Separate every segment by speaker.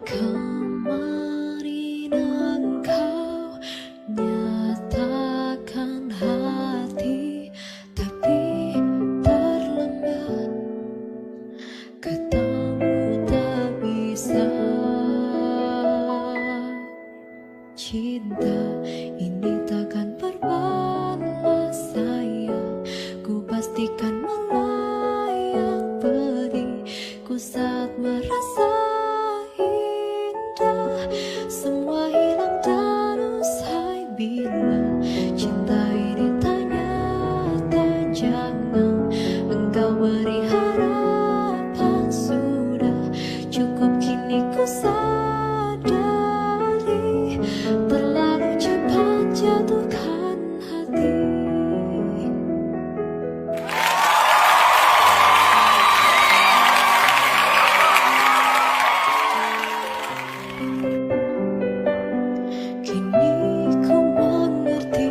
Speaker 1: Kemarin engkau nyatakan hati, tapi terlambat. Katamu tak bisa. Cinta ini takkan berbalas sayang. Ku pastikan melayang pedihku saat merasa indah. Semua hilang dan usai bila cinta ini ternyata jangan engkau beri harapan. Sudah cukup kini ku sadari, terlalu cepat jatuhkan hati. Kini ku mengerti,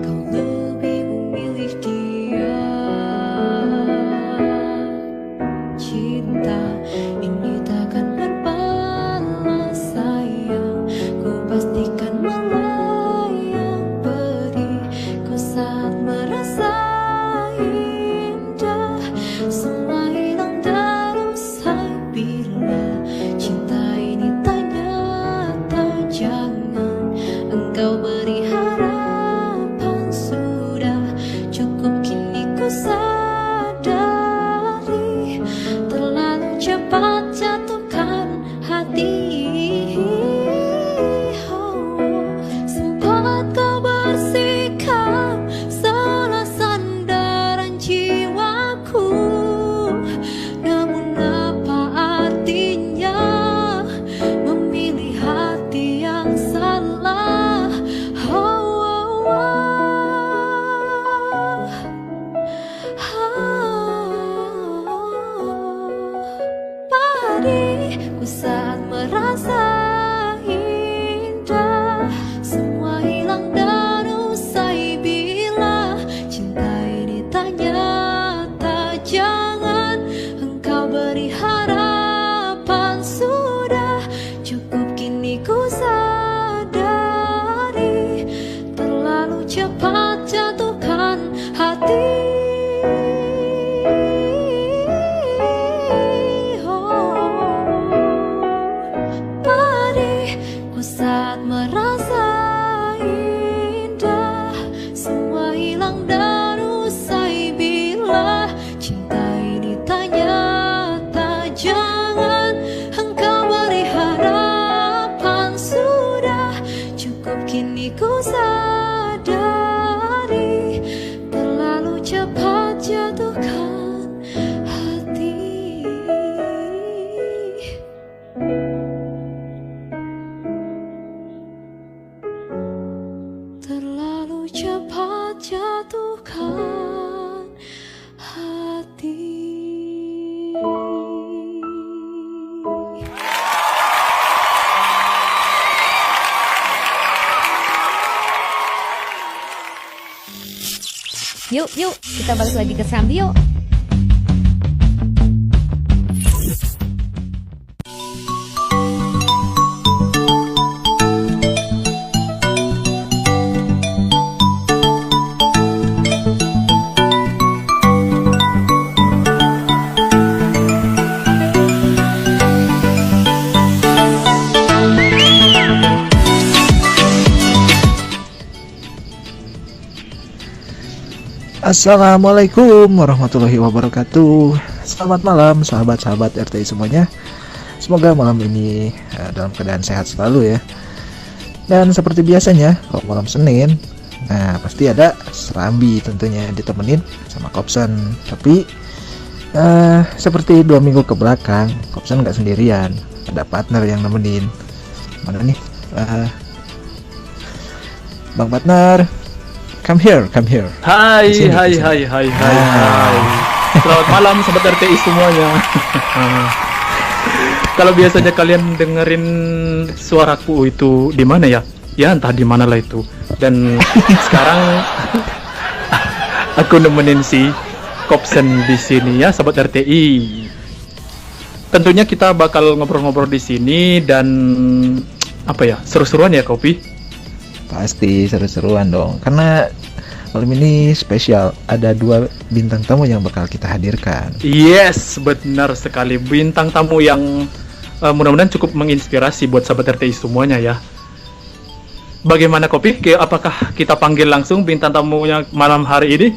Speaker 1: kau lebih memilih dia. Cinta ini takkan berbalas sayang. Ku pastikan melayang pedihku saat merasa indah. Semua hilang dan usai bila cinta ini ternyata jangan engkau beri harapan. Sudah cukup kini ku sadari, terlalu cepat jatuhkan hati. Sempat kau bersikap salah sandaran jiwaku, namun apa artinya memilih hati yang salah? Pedihku saat merasa indah. Semua hilang dan usai bila cinta ini ternyata jangan engkau beri harapan. Sudah cukup kini ku sadari, terlalu cepat jatuhkan hati. Pedihku saat merasa indah. Semua hilang dan usai bila cinta ini ternyata jangan engkau beri harapan. Sudah cukup kini ku sadari, terlalu cepat jatuhkan hati. Terlalu cepat jatuhkan hati.
Speaker 2: Yuk, kita balik lagi ke Serambi yuk.
Speaker 3: Assalamualaikum warahmatullahi wabarakatuh. Selamat malam sahabat-sahabat RTI semuanya. Semoga malam ini dalam keadaan sehat selalu ya. Dan seperti biasanya kalau malam Senin, nah pasti ada Serambi tentunya ditemenin sama Kopsen. Tapi seperti 2 minggu ke belakang Kopsen nggak sendirian, ada partner yang nemenin. Mana nih Bang Partner? Come here.
Speaker 4: Hai.
Speaker 3: Di sini.
Speaker 4: Selamat malam sobat RTI semuanya. Kalau biasanya kalian dengerin suaraku itu di mana ya? Ya entah di mana lah itu. Dan sekarang aku nemenin si Kopsen di sini ya sobat RTI. tentunya kita bakal ngobrol-ngobrol di sini dan apa ya, seru-seruan ya Kopi.
Speaker 3: Pasti seru-seruan dong, karena malam ini spesial, ada 2 bintang tamu yang bakal kita hadirkan.
Speaker 4: Yes, benar sekali, bintang tamu yang mudah-mudahan cukup menginspirasi buat sahabat RTI semuanya ya. Bagaimana Kopi? Apakah kita panggil langsung bintang tamunya malam hari ini?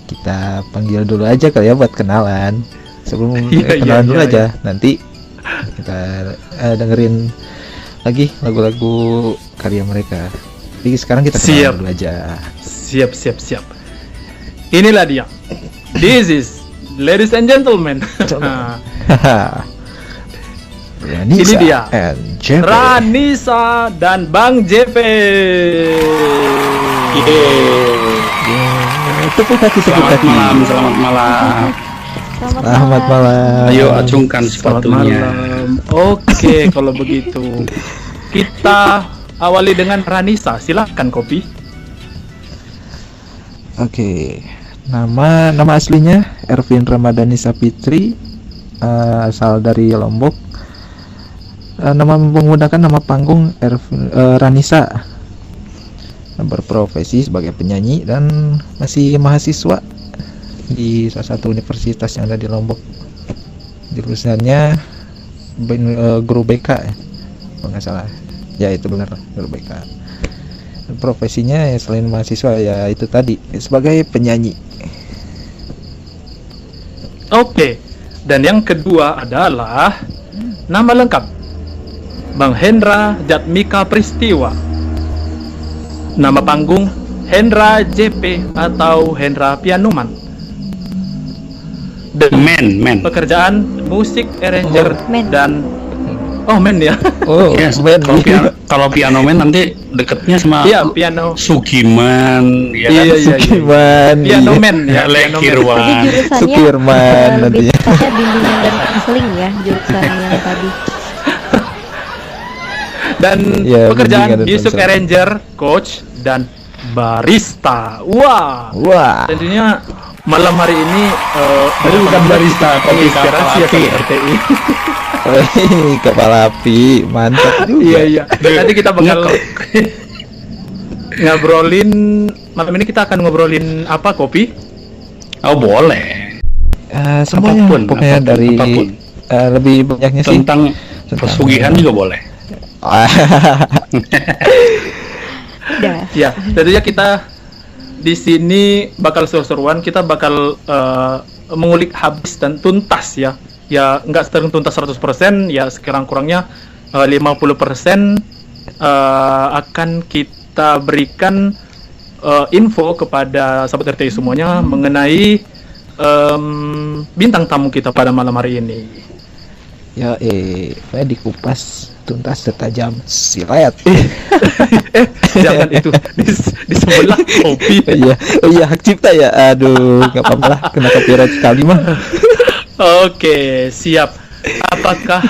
Speaker 3: Kita panggil dulu aja kali ya buat kenalan. Sebelum
Speaker 4: Iya,
Speaker 3: kenalan
Speaker 4: iya,
Speaker 3: dulu
Speaker 4: iya,
Speaker 3: aja, nanti kita dengerin lagi lagu-lagu karya mereka. Jadi sekarang kita kenalan
Speaker 4: Siap.
Speaker 3: dulu aja.
Speaker 4: Siap. Inilah dia. This is, ladies and gentlemen.
Speaker 3: Ranisa
Speaker 4: Ini dia.
Speaker 3: and JP.
Speaker 4: Ranisa dan Bang JP.
Speaker 3: Tepuk kaki.
Speaker 5: Selamat malam.
Speaker 3: Selamat malam.
Speaker 5: Ayo acungkan
Speaker 4: Selamat
Speaker 5: sepatunya.
Speaker 4: malam. Oke, kalau begitu kita awali dengan Ranisa. Silakan Kopi.
Speaker 3: Oke, nama aslinya Ervin Ramadhani Sapitri, asal dari Lombok. Nama menggunakan nama panggung Ranisa. Berprofesi sebagai penyanyi dan masih mahasiswa di salah satu universitas yang ada di Lombok. Jurusannya guru BK ya, kalau nggak salah. Ya itu benar, guru BK. Profesinya ya selain mahasiswa ya itu tadi sebagai penyanyi.
Speaker 4: Oke. Dan yang kedua adalah nama lengkap Bang Hendra Jatmika Pristiwa. Nama panggung Hendra JP atau Hendra Pianoman.
Speaker 5: Men.
Speaker 4: Pekerjaan musik arranger
Speaker 2: men.
Speaker 4: dan men ya.
Speaker 3: Oh,
Speaker 5: Yes,
Speaker 3: band.
Speaker 5: kalau piano men nanti deketnya sama
Speaker 4: Iya, piano.
Speaker 5: Sugiman, ya kan?
Speaker 4: Iya.
Speaker 3: Sukiman,
Speaker 4: Piano
Speaker 3: iya.
Speaker 4: man ya,
Speaker 5: Lek
Speaker 4: piano man.
Speaker 5: Kirwan.
Speaker 2: Jadi jurusannya
Speaker 3: Sukirman
Speaker 2: lebih
Speaker 3: nantinya.
Speaker 2: tepatnya bimbingan dan konseling ya jurusan yang tadi.
Speaker 4: Dan
Speaker 3: Iya,
Speaker 4: pekerjaan
Speaker 3: bimbingan dan
Speaker 4: music
Speaker 3: konseling.
Speaker 4: arranger, coach dan barista. Wah.
Speaker 3: Wah.
Speaker 4: Tentunya malam hari ini
Speaker 5: Tapi bukan barista, kopi
Speaker 4: inspirasi ya
Speaker 5: kapal api.
Speaker 4: sama RTI.
Speaker 3: Kepala api, mantap juga.
Speaker 4: Iya. Nanti kita bakal ngobrolin malam ini, kita akan ngobrolin apa Kopi?
Speaker 5: Oh boleh.
Speaker 3: Semuanya pokoknya
Speaker 5: apapun,
Speaker 3: dari
Speaker 5: apapun.
Speaker 3: lebih banyaknya sih
Speaker 5: Tentang pesugihan juga boleh.
Speaker 2: Udah.
Speaker 4: Ya, tentunya kita di sini bakal seru-seruan, kita bakal mengulik habis dan tuntas ya. Ya nggak tuntas 100%, ya sekurang-kurangnya 50% akan kita berikan info kepada sahabat RTI semuanya mengenai bintang tamu kita pada malam hari ini.
Speaker 3: Ya saya dikupas tuntas setajam silet.
Speaker 4: Jangan itu di sebelah Kopi.
Speaker 3: Iya hak cipta ya. Aduh, nggak apa-apa lah, kena copyright sekali mah.
Speaker 4: Oke, siap. Apakah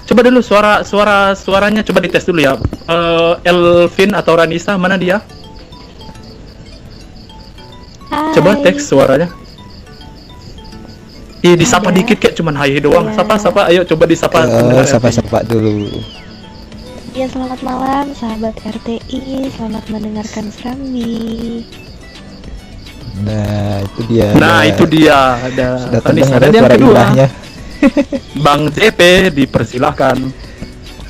Speaker 4: coba dulu suaranya coba dites dulu ya. Elvin atau Ranisa, mana dia? Coba teks suaranya. Disapa
Speaker 2: Ada.
Speaker 4: dikit kayak cuman hai doang.
Speaker 2: Iya.
Speaker 4: Sapa, ayo coba disapa.
Speaker 3: Sapa-sapa dulu.
Speaker 2: Ya selamat malam sahabat RTI, selamat mendengarkan Serambi.
Speaker 3: Nah, itu dia.
Speaker 4: Nah, itu dia. Ada
Speaker 3: Sudah
Speaker 4: Ranisa.
Speaker 3: terdengar
Speaker 4: Dan yang
Speaker 3: suara
Speaker 4: kedua,
Speaker 3: indahnya.
Speaker 4: Bang JP dipersilahkan.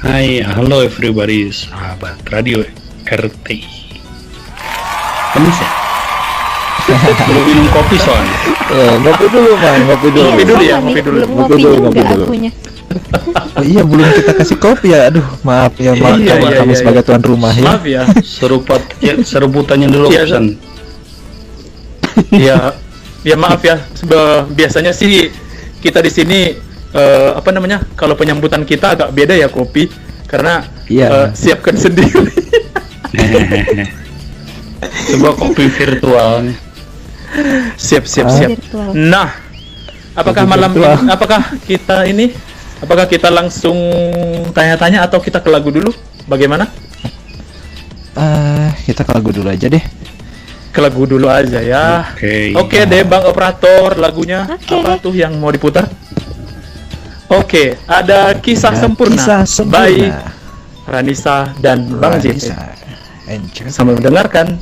Speaker 5: Hai, halo everybody, sahabat radio RTI. Pemis ya? Belum minum kopi soalnya.
Speaker 3: Ngopi dulu, Bang. Ngopi dulu.
Speaker 4: Ngopi dulu ya,
Speaker 2: Sama
Speaker 4: ngopi
Speaker 2: nih,
Speaker 4: dulu.
Speaker 2: Belum
Speaker 3: Ngopi
Speaker 2: ngopi
Speaker 3: dulu,
Speaker 2: juga
Speaker 3: ngopi dulu.
Speaker 2: akunya.
Speaker 3: Oh, iya, belum kita kasih kopi ya. Aduh, maaf ya, Mak.
Speaker 4: Iya, iya,
Speaker 3: Kami
Speaker 4: iya,
Speaker 3: sebagai
Speaker 4: iya.
Speaker 3: tuan rumah ya.
Speaker 4: Maaf ya.
Speaker 5: Seruputannya dulu
Speaker 4: Iya,
Speaker 5: pesan.
Speaker 4: Ya maaf ya. Biasanya sih kita di sini apa namanya? Kalau penyambutan kita agak beda ya Kopi, karena
Speaker 3: Iya.
Speaker 4: siapkan sendiri.
Speaker 5: Coba kopi virtual.
Speaker 4: Siap.
Speaker 2: Virtual.
Speaker 4: Nah, apakah
Speaker 3: Kopi
Speaker 4: malam
Speaker 3: virtual.
Speaker 4: ini, apakah kita langsung tanya-tanya atau kita ke lagu dulu? Bagaimana?
Speaker 3: Kita ke lagu dulu aja deh.
Speaker 4: Ke lagu dulu aja ya.
Speaker 5: Oke.
Speaker 4: Oke deh Bang Operator, lagunya
Speaker 2: Oke.
Speaker 4: apa tuh yang mau diputar? Oke, ada kisah
Speaker 3: Dan
Speaker 4: sempurna,
Speaker 3: kisah
Speaker 4: by
Speaker 3: sempurna.
Speaker 4: Ranisa dan Bang JP.
Speaker 3: Ranisa. Enjoy.
Speaker 4: Sambil mendengarkan.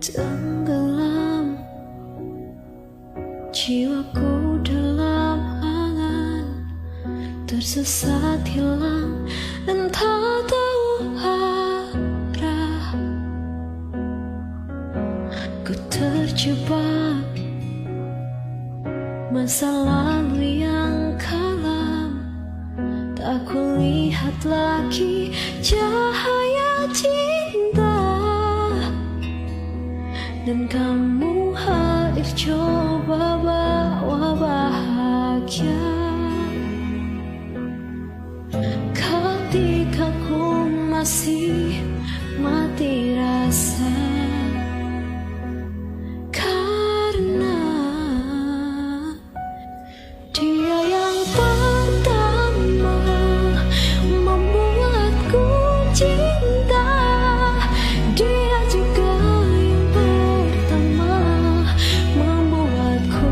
Speaker 1: Tenggelam jiwaku dalam angan, tersesat hilang dan tak tahu arah. Ku terjebak masa lalu yang kelam, tak kulihat lagi cahaya cinta. Dan kamu hadir coba bawa bahagia ketika ku masih mati rasa. Karena dia yang pertama membuatku cinta, dia juga membuatku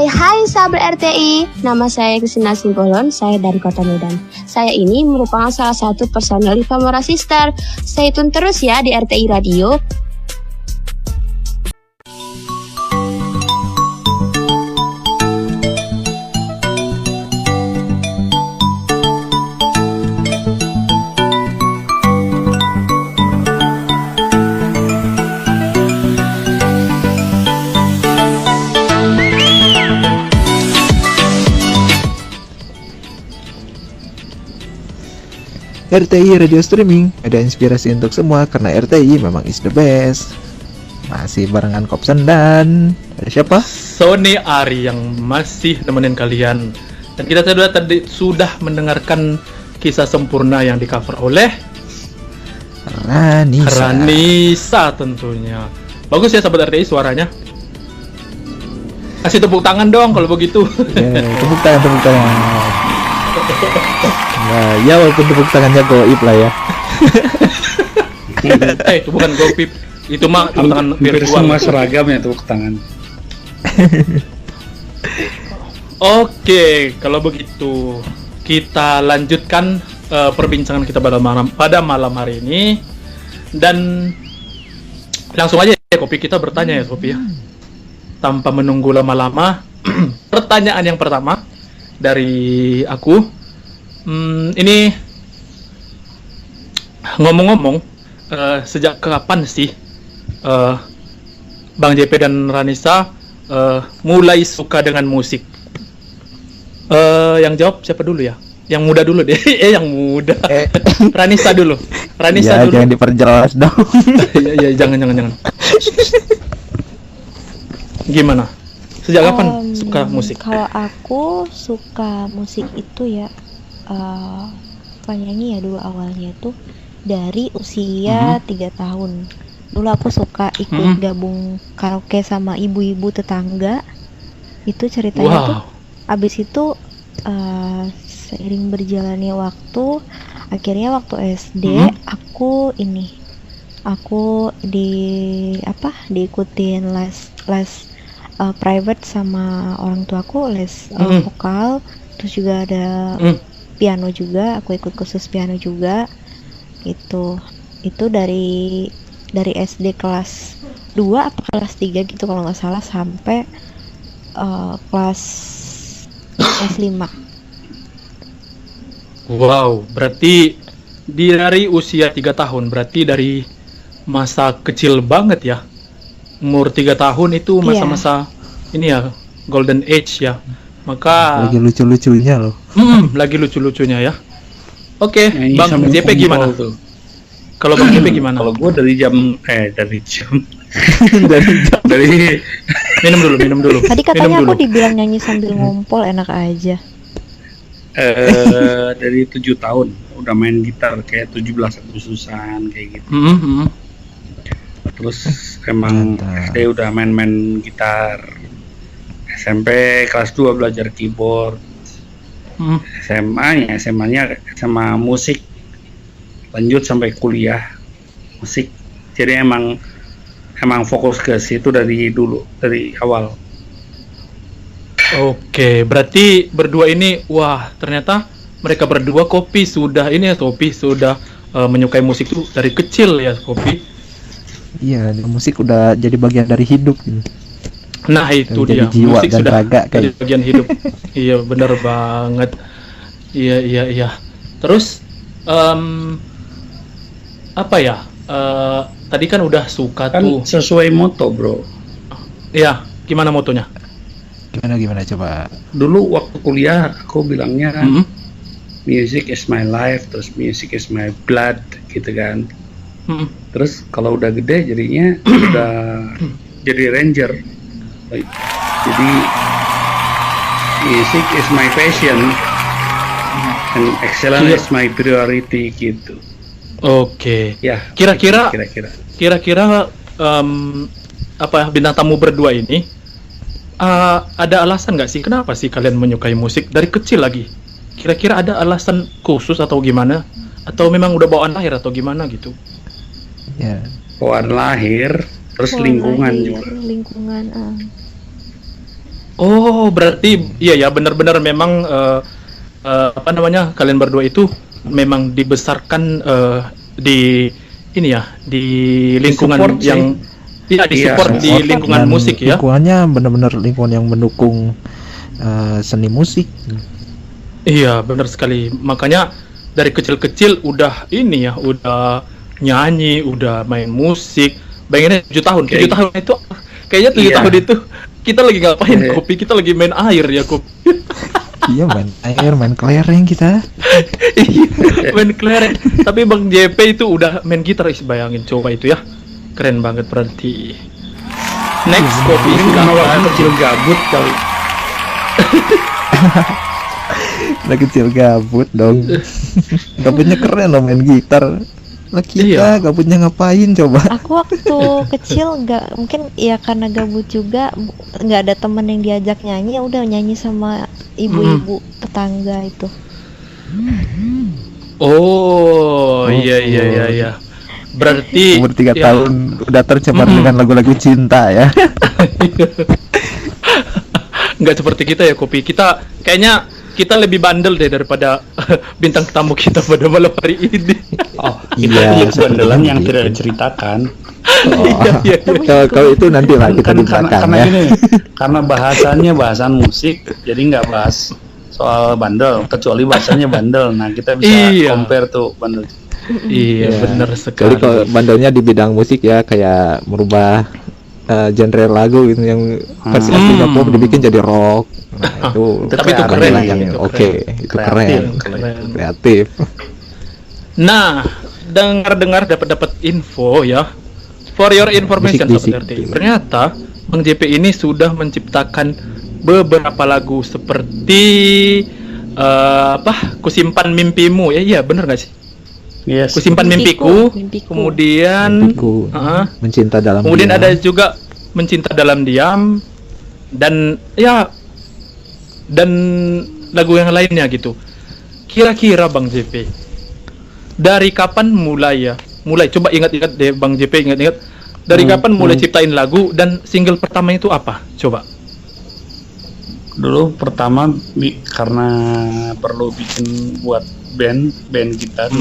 Speaker 6: Hai sahabat RTI, nama saya Kristina Simbolon, saya dari Kota Medan. Saya ini merupakan salah satu personel Famora Sister. Stay tune terus ya di RTI Radio.
Speaker 3: RTI Radio Streaming, ada inspirasi untuk semua karena RTI memang is the best. Masih barengan Kopsen dan ada siapa?
Speaker 4: Sony Ari yang masih nemenin kalian. Dan kita sudah mendengarkan Kisah Sempurna yang di cover oleh Ranisa tentunya. Bagus ya sahabat RTI suaranya. Kasih tepuk tangan dong kalau begitu.
Speaker 3: Tepuk tangan. Nah, ya walaupun tepuk tangannya goib lah ya.
Speaker 4: Itu bukan goib, itu mah tepuk tangan
Speaker 5: Hampir
Speaker 4: virtual.
Speaker 5: semua seragam ya tepuk tangan.
Speaker 4: Oke, kalau begitu kita lanjutkan perbincangan kita pada malam hari ini dan langsung aja ya Kopi, kita bertanya ya Kopi ya. Tanpa menunggu lama-lama, pertanyaan yang pertama dari aku. Ini ngomong-ngomong, sejak kapan sih Bang JP dan Ranisa mulai suka dengan musik? Yang jawab siapa dulu ya? Yang muda dulu deh. Yang muda. Ranisa dulu.
Speaker 3: Ya,
Speaker 4: dulu.
Speaker 3: jangan diperjelas dong.
Speaker 4: Ya, jangan. Gimana? Sejak kapan suka musik?
Speaker 2: Kalau aku suka musik itu ya penyanyi ya dulu awalnya tuh dari usia 3 tahun. Dulu aku suka ikut gabung karaoke sama ibu-ibu tetangga. Itu ceritanya tuh abis itu seiring berjalannya waktu, akhirnya waktu SD aku diikutin les private sama orang tuaku, les vokal, terus juga ada piano juga, aku ikut kursus piano juga. Itu dari SD kelas 2 atau kelas 3 gitu kalau nggak salah sampai kelas 5.
Speaker 4: Wow, berarti dari usia 3 tahun, berarti dari masa kecil banget ya. Umur 3 tahun itu masa-masa ini ya, golden age ya. Maka
Speaker 3: lagi lucu-lucunya loh.
Speaker 4: Lagi lucu-lucunya ya. Oke,
Speaker 5: Nyanyi
Speaker 4: Bang
Speaker 5: sambil
Speaker 4: JP gimana?
Speaker 5: tuh.
Speaker 4: Kalau Bang JP gimana?
Speaker 5: Kalau gue dari
Speaker 4: minum dulu.
Speaker 2: Tadi katanya aku dibilang nyanyi sambil ngompol, enak aja.
Speaker 5: dari 7 tahun udah main gitar kayak 17 Agustusan kayak gitu. Terus emang SD udah main gitar. SMP kelas 2 belajar keyboard. SMA-nya sama musik. Lanjut sampai kuliah musik. Jadi emang fokus ke situ dari dulu, dari awal.
Speaker 4: Oke, berarti berdua ini, wah ternyata mereka berdua Kopi sudah menyukai musik itu dari kecil ya Kopi.
Speaker 3: Iya, musik udah jadi bagian dari hidup gitu.
Speaker 4: Nah itu
Speaker 3: jadi
Speaker 4: dia,
Speaker 3: jiwa
Speaker 4: musik
Speaker 3: dan
Speaker 4: sudah
Speaker 3: raga
Speaker 4: jadi bagian hidup. Iya benar banget. Iya. Terus apa ya? Tadi kan udah suka
Speaker 5: Kan
Speaker 4: tuh.
Speaker 5: sesuai moto bro.
Speaker 4: Iya, gimana motonya?
Speaker 3: Gimana coba?
Speaker 5: Dulu waktu kuliah aku bilangnya music is my life, terus music is my blood gitu kan. Terus kalau udah gede jadinya udah jadi ranger. Jadi music is my passion and excellence is my priority gitu.
Speaker 4: Oke.
Speaker 5: Ya.
Speaker 4: Kira-kira apa bintang tamu berdua ini ada alasan nggak sih kenapa sih kalian menyukai musik dari kecil lagi? Kira-kira ada alasan khusus atau gimana? Atau memang udah bawaan lahir atau gimana gitu?
Speaker 3: Ya.
Speaker 5: Bawaan lahir, terus lingkungan juga.
Speaker 2: Lingkungan.
Speaker 4: Oh, berarti iya ya, benar-benar memang apa namanya, kalian berdua itu memang dibesarkan di ini ya, di lingkungan
Speaker 5: Disupport sih.
Speaker 4: yang disupport di
Speaker 3: Support
Speaker 4: lingkungan
Speaker 3: dan
Speaker 4: musik ya.
Speaker 3: lingkungannya benar-benar lingkungan yang mendukung seni musik.
Speaker 4: Iya, benar sekali. Makanya dari kecil-kecil udah ini ya, udah nyanyi, udah main musik. Bayanginnya 7 tahun. 7 tahun itu kayaknya 7
Speaker 5: Iya.
Speaker 4: tahun itu kita lagi ngapain,
Speaker 5: Iya.
Speaker 4: Kopi? Kita lagi main air ya, Kopi.
Speaker 3: Iya, main air, main kelereng kita.
Speaker 4: Iya, main kelereng. Tapi Bang JP itu udah main gitar, bayangin coba itu ya. Keren banget berarti. Next, Kopi.
Speaker 5: Mungkin karena waktu kecil gabut kali.
Speaker 3: Udah kecil gabut dong. Gabutnya keren loh main gitar. Lah kita
Speaker 4: Iya.
Speaker 3: gabutnya ngapain coba?
Speaker 2: Aku waktu kecil nggak, mungkin ya karena gabut juga, nggak ada temen yang diajak nyanyi, ya udah nyanyi sama ibu-ibu tetangga itu.
Speaker 4: Oh, iya. Berarti
Speaker 3: Umur 3
Speaker 4: ya,
Speaker 3: tahun udah tercemar dengan lagu-lagu cinta ya.
Speaker 4: nggak seperti kita ya, Kopi. Kita kayaknya kita lebih bandel deh daripada bintang tamu kita pada malam hari ini.
Speaker 5: Oh,
Speaker 3: Iya,
Speaker 5: kita bandelan yang
Speaker 3: seperti
Speaker 5: tidak
Speaker 3: itu.
Speaker 5: diceritakan.
Speaker 4: Iya.
Speaker 3: Kalau itu nanti lah kita
Speaker 5: Kan
Speaker 3: di
Speaker 5: karena
Speaker 3: belakang ya.
Speaker 5: gini, karena bahasannya bahasan musik, jadi nggak bahas soal bandel, kecuali bahasanya bandel. Nah, kita bisa
Speaker 4: Iya.
Speaker 5: compare tuh bandel.
Speaker 4: Iya,
Speaker 3: Iya.
Speaker 4: benar
Speaker 3: Jadi
Speaker 4: sekali.
Speaker 3: kalau bandelnya di bidang musik ya, kayak merubah genre lagu gitu, yang versi aslinya pop dibikin jadi rock. Nah, itu
Speaker 4: Tapi itu keren,
Speaker 3: bandelan yang
Speaker 4: itu
Speaker 3: oke, itu keren.
Speaker 4: Keren.
Speaker 3: Kreatif.
Speaker 4: Nah, dengar-dengar dapat info ya. For your information,
Speaker 3: Bisik-bisik.
Speaker 4: Sobat RT, ternyata Bang JP ini sudah menciptakan beberapa lagu seperti Kusimpan Mimpimu ya, iya bener nggak sih?
Speaker 5: Yes.
Speaker 4: Kusimpan
Speaker 2: Mimpiku,
Speaker 4: Mimpiku,
Speaker 2: Mimpiku.
Speaker 4: kemudian
Speaker 3: Mimpiku.
Speaker 4: ah,
Speaker 3: Mencinta dalam
Speaker 4: kemudian
Speaker 3: diam.
Speaker 4: ada juga Mencinta Dalam Diam dan lagu yang lainnya gitu. Kira-kira Bang JP, dari kapan mulai coba ingat-ingat deh Bang JP, ingat-ingat dari kapan mulai ciptain lagu, dan single pertama itu apa? Coba.
Speaker 5: Dulu pertama karena perlu bikin buat band kita,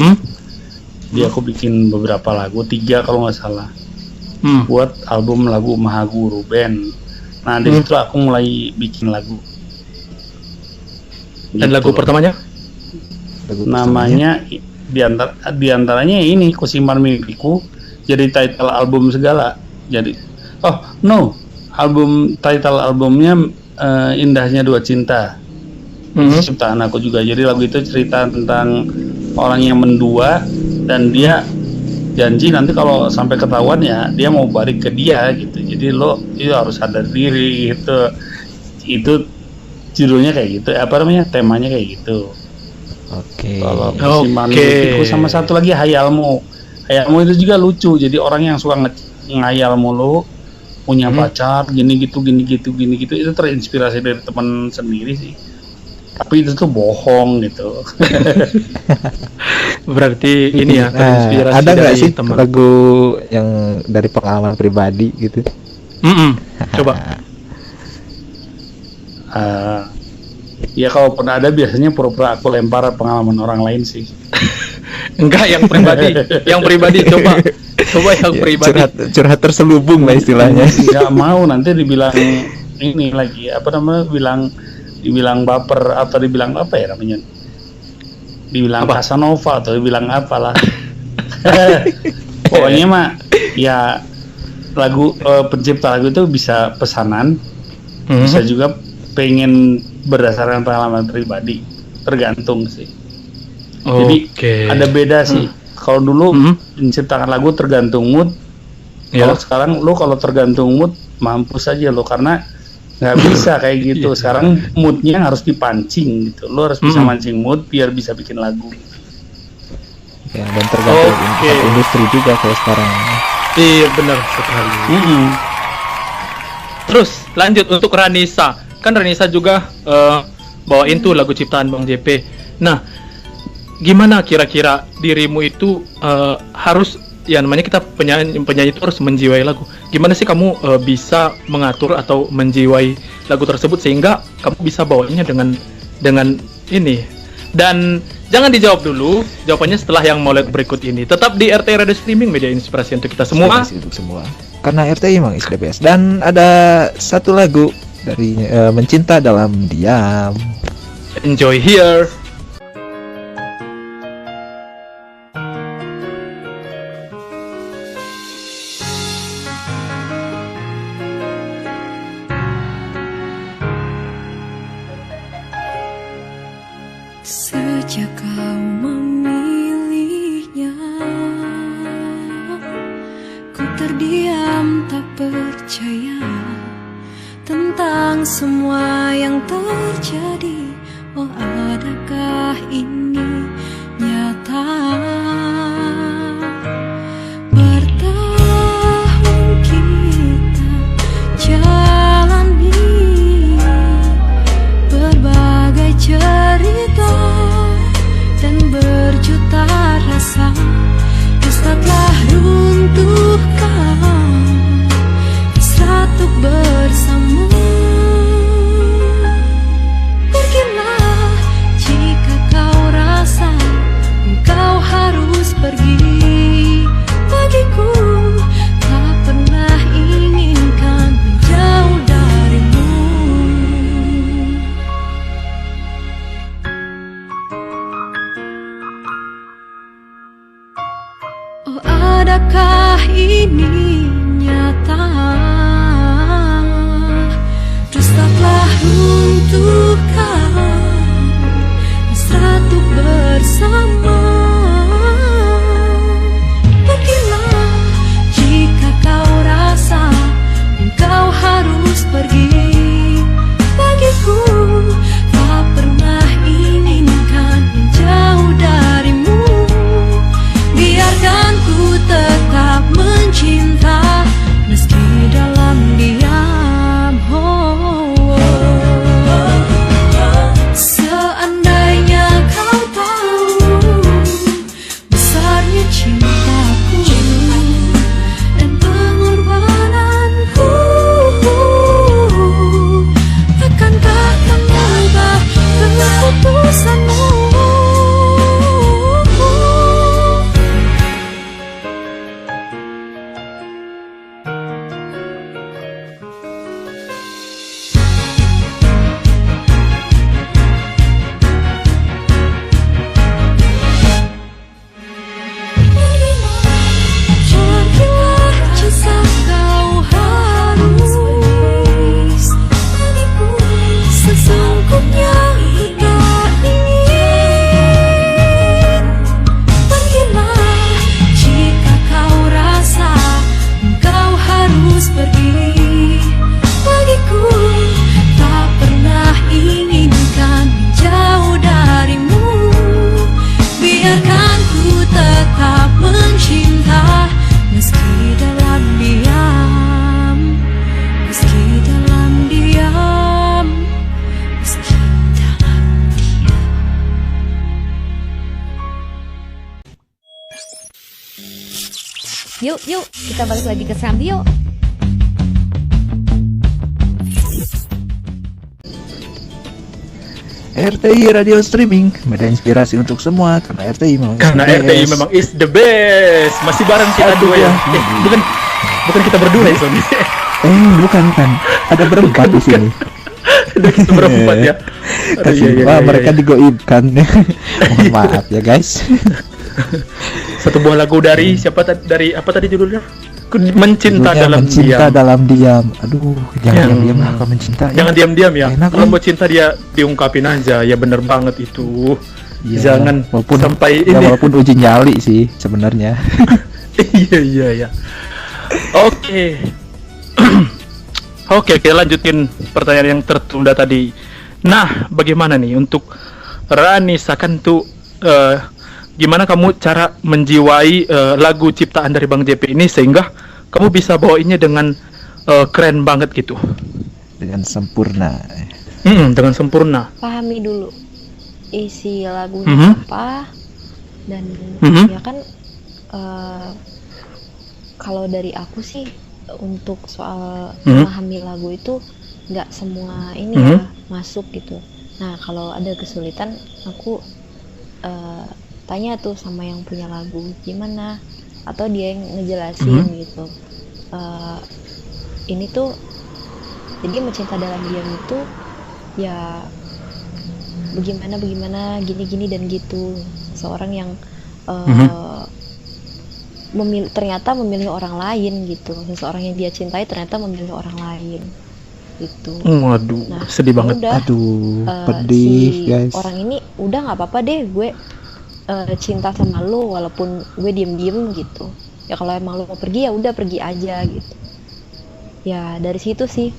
Speaker 5: dia aku bikin beberapa lagu, 3 kalau nggak salah, buat album lagu Mahaguru band. Nah di situ aku mulai bikin lagu.
Speaker 4: Dan
Speaker 5: Gitu
Speaker 4: lagu
Speaker 5: loh.
Speaker 4: pertamanya?
Speaker 3: Lagu
Speaker 5: Namanya diantaranya ini Kusimpan Mimpiku, jadi title album segala. Jadi title albumnya Indahnya Dua Cinta. Itu ciptaan aku juga. Jadi lagu itu cerita tentang orang yang mendua dan dia janji nanti kalau sampai ketahuan ya dia mau balik ke dia gitu. Jadi lo itu harus sadar diri gitu. Itu judulnya kayak gitu. Apa namanya? Temanya kayak gitu.
Speaker 3: Oke.
Speaker 5: Kalau Kusimpan
Speaker 4: Oke.
Speaker 5: Mimpiku sama satu lagi Hayalmu. Hayalmu itu juga lucu. Jadi orang yang suka ngayal mulu, punya pacar gini gitu itu terinspirasi dari teman sendiri sih. Tapi itu tuh bohong gitu.
Speaker 4: Berarti ini ya
Speaker 3: Nah,
Speaker 4: terinspirasi
Speaker 3: ada nggak
Speaker 4: dari
Speaker 3: sih
Speaker 4: teman.
Speaker 3: lagu yang dari pengalaman pribadi gitu?
Speaker 4: Coba.
Speaker 5: Ya kalau pernah ada biasanya pura-pura aku lempar pengalaman orang lain sih.
Speaker 4: Enggak, yang pribadi. Yang pribadi coba yang
Speaker 3: Ya,
Speaker 4: pribadi.
Speaker 3: curhat terselubung lah istilahnya.
Speaker 5: Nggak mau nanti dibilang ini lagi apa namanya, dibilang baper atau dibilang apa ya namanya, dibilang
Speaker 4: Apa?
Speaker 5: Casanova atau dibilang apalah. Pokoknya mah ya lagu pencipta lagu itu bisa pesanan, bisa juga pengen berdasarkan pengalaman pribadi, tergantung sih. Jadi
Speaker 4: Oke.
Speaker 5: ada beda sih. Kalau dulu menciptakan lagu tergantung mood.
Speaker 4: Ya.
Speaker 5: Kalau sekarang lo kalau tergantung mood mampus aja lo, karena nggak bisa kayak gitu. Sekarang moodnya harus dipancing gitu. Lo harus bisa mancing mood biar bisa bikin lagu.
Speaker 3: Ya, dan tergantung
Speaker 4: Oke.
Speaker 3: industri juga kayak sekarang.
Speaker 4: Iya benar sekali. Terus lanjut untuk Ranisa. Kan Ranisa juga bawain tuh lagu ciptaan Bang JP. Nah, gimana kira-kira dirimu itu harus ya namanya kita penyanyi itu harus menjiwai lagu. Gimana sih kamu bisa mengatur atau menjiwai lagu tersebut sehingga kamu bisa bawanya dengan ini? Dan jangan dijawab dulu, jawabannya setelah yang molek berikut ini. Tetap di RTI Radio Streaming, media inspirasi untuk kita semua.
Speaker 3: Inspirasi untuk semua. Karena RTI memang is the best. Dan ada satu lagu dari Mencinta Dalam Diam.
Speaker 4: Enjoy here.
Speaker 1: Sejak kau memilihnya, ku terdiam tak percaya tentang semua yang terjadi. Oh, adakah ini nyata? Bertahun kita jalani berbagai cerita dan berjuta rasa, dusta telah runtuhkan hasrat untuk bersama. Pergilah jika kau rasa engkau harus pergi. Bagiku tak pernah inginkan menjauh darimu. Oh, adakah ini nyata? Dusta telah runtuhkan hasrat untuk bersama. Pergilah jika kau rasa engkau harus pergi. Bagiku tak pernah inginkan menjauh darimu. Biarkan ku tetap mencinta meski dalam diam. Seandainya kau tahu besarnya cintaku dan pengorbananku, akankah kamu ubah keputusanmu? Pergilah jika kau harus sesungguhnya ku tak ingin. Pergilah jika kau rasa engkau harus pergi. Bagiku tak pernah inginkan menjauh darimu. Biarkan ku tetap mencinta meski dalam diam, meski dalam diam, meski dalam diam.
Speaker 7: Yuk, kita balik lagi ke Serambi yuk.
Speaker 3: RTI Radio Streaming, media inspirasi untuk semua. Karena RTI memang
Speaker 4: Karena
Speaker 3: is the
Speaker 4: RTI
Speaker 3: best.
Speaker 4: memang is the best. Masih bareng kita
Speaker 3: Aduh,
Speaker 4: dua ya.
Speaker 3: ya.
Speaker 4: Bukan kita berdua ya, Sony.
Speaker 3: Bukan. Ada berempat di sini.
Speaker 4: Udah kita berempat ya. Aduh, iya,
Speaker 3: mereka
Speaker 4: iya.
Speaker 3: digoibkan. Mohon maaf ya guys.
Speaker 4: Satu buah lagu dari siapa dari apa tadi judulnya? Mencinta
Speaker 3: Judulnya
Speaker 4: dalam
Speaker 3: Mencinta
Speaker 4: diam.
Speaker 3: Dalam Diam. Aduh, jangan
Speaker 4: Yang-
Speaker 3: diam-diam lah kalau mencinta.
Speaker 4: Jangan diam-diam ya.
Speaker 3: Enak,
Speaker 4: Kalau
Speaker 3: Om.
Speaker 4: mau cinta dia diungkapin aja. Ya bener banget itu.
Speaker 3: Iya,
Speaker 4: Jangan sampai
Speaker 3: ya,
Speaker 4: ini.
Speaker 3: walaupun uji nyali sih sebenarnya.
Speaker 4: Iya. Oke. Oke, lanjutin pertanyaan yang tertunda tadi. Nah, bagaimana nih untuk Rani Sakantu, gimana kamu cara menjiwai lagu ciptaan dari Bang JP ini sehingga kamu bisa bawainnya dengan keren banget gitu?
Speaker 3: Dengan sempurna.
Speaker 4: Dengan sempurna.
Speaker 2: Pahami dulu isi lagunya
Speaker 4: Mhm.
Speaker 2: apa, dan
Speaker 4: Mhm.
Speaker 2: ya kan Kalau dari aku sih untuk soal memahami lagu itu nggak semua ini ya masuk gitu. Nah kalau ada kesulitan aku tanya tuh sama yang punya lagu gimana, atau dia yang ngejelasin gitu. Ini tuh jadi mencinta dalam diam itu ya bagaimana gini dan gitu. Seorang yang ternyata memilih orang lain gitu. Seseorang yang dia cintai ternyata memilih orang lain gitu.
Speaker 4: Waduh,
Speaker 2: Nah,
Speaker 4: sedih banget.
Speaker 2: udah,
Speaker 3: Aduh, pedih
Speaker 2: si
Speaker 3: guys.
Speaker 2: orang ini udah nggak apa-apa deh gue cinta sama lu walaupun gue diem gitu. Ya kalau emang lu mau pergi ya udah pergi aja gitu. Ya dari situ sih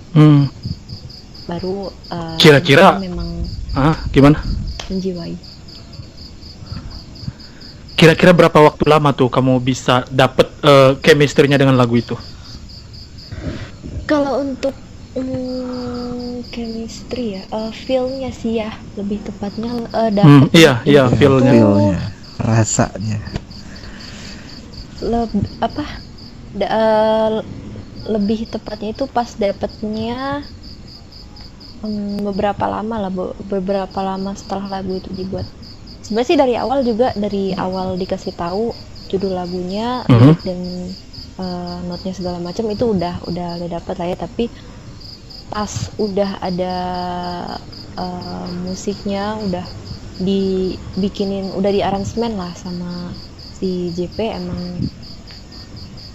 Speaker 2: baru
Speaker 4: Kira-kira
Speaker 2: memang
Speaker 4: gimana?
Speaker 2: menjiwai.
Speaker 4: Kira-kira berapa waktu lama tuh kamu bisa dapet chemistry-nya dengan lagu itu?
Speaker 2: Kalau untuk chemistry ya, feel-nya sih ya lebih tepatnya dapet.
Speaker 4: Iya, feel-nya.
Speaker 3: Feel-nya, rasanya.
Speaker 2: Lebih tepatnya itu pas dapetnya beberapa lama setelah lagu itu dibuat. Sebenarnya sih dari awal dikasih tahu judul lagunya, lirik dan notnya segala macam itu udah dapat lah ya, tapi pas udah ada musiknya udah di aransemen lah sama si JP, emang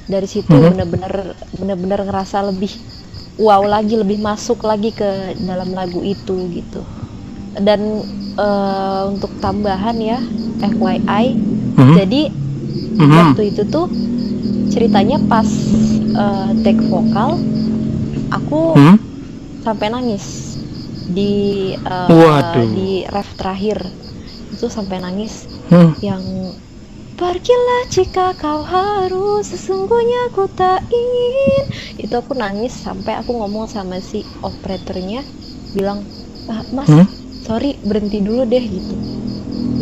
Speaker 2: dari situ bener-bener ngerasa lebih wow lagi, lebih masuk lagi ke dalam lagu itu gitu. Dan untuk tambahan ya, FYI, jadi waktu itu tuh ceritanya pas take vokal aku sampai nangis di ref terakhir itu, sampai nangis yang pergilah jika kau harus, sesungguhnya ku tak ingin. Itu aku nangis sampai aku ngomong sama si operatornya, bilang mas sorry berhenti dulu deh gitu.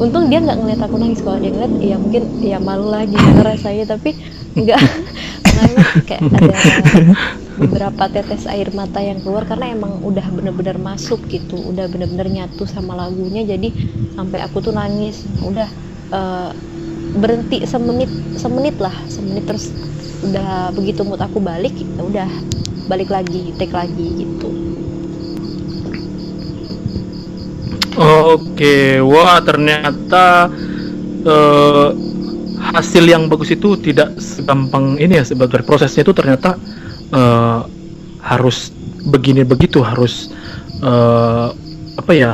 Speaker 2: Untung dia nggak ngeliat aku nangis. Kalau dia ngeliat ya mungkin ya malu lagi rasanya, tapi nggak nangis, kayak ada beberapa tetes air mata yang keluar karena emang udah bener-bener masuk gitu, udah bener-bener nyatu sama lagunya. Jadi sampai aku tuh nangis, udah berhenti semenit terus udah begitu mood aku balik, ya udah balik lagi, take lagi gitu.
Speaker 4: Oke, wah ternyata hasil yang bagus itu tidak segampang ini ya. Sebenarnya prosesnya itu ternyata harus begini begitu, harus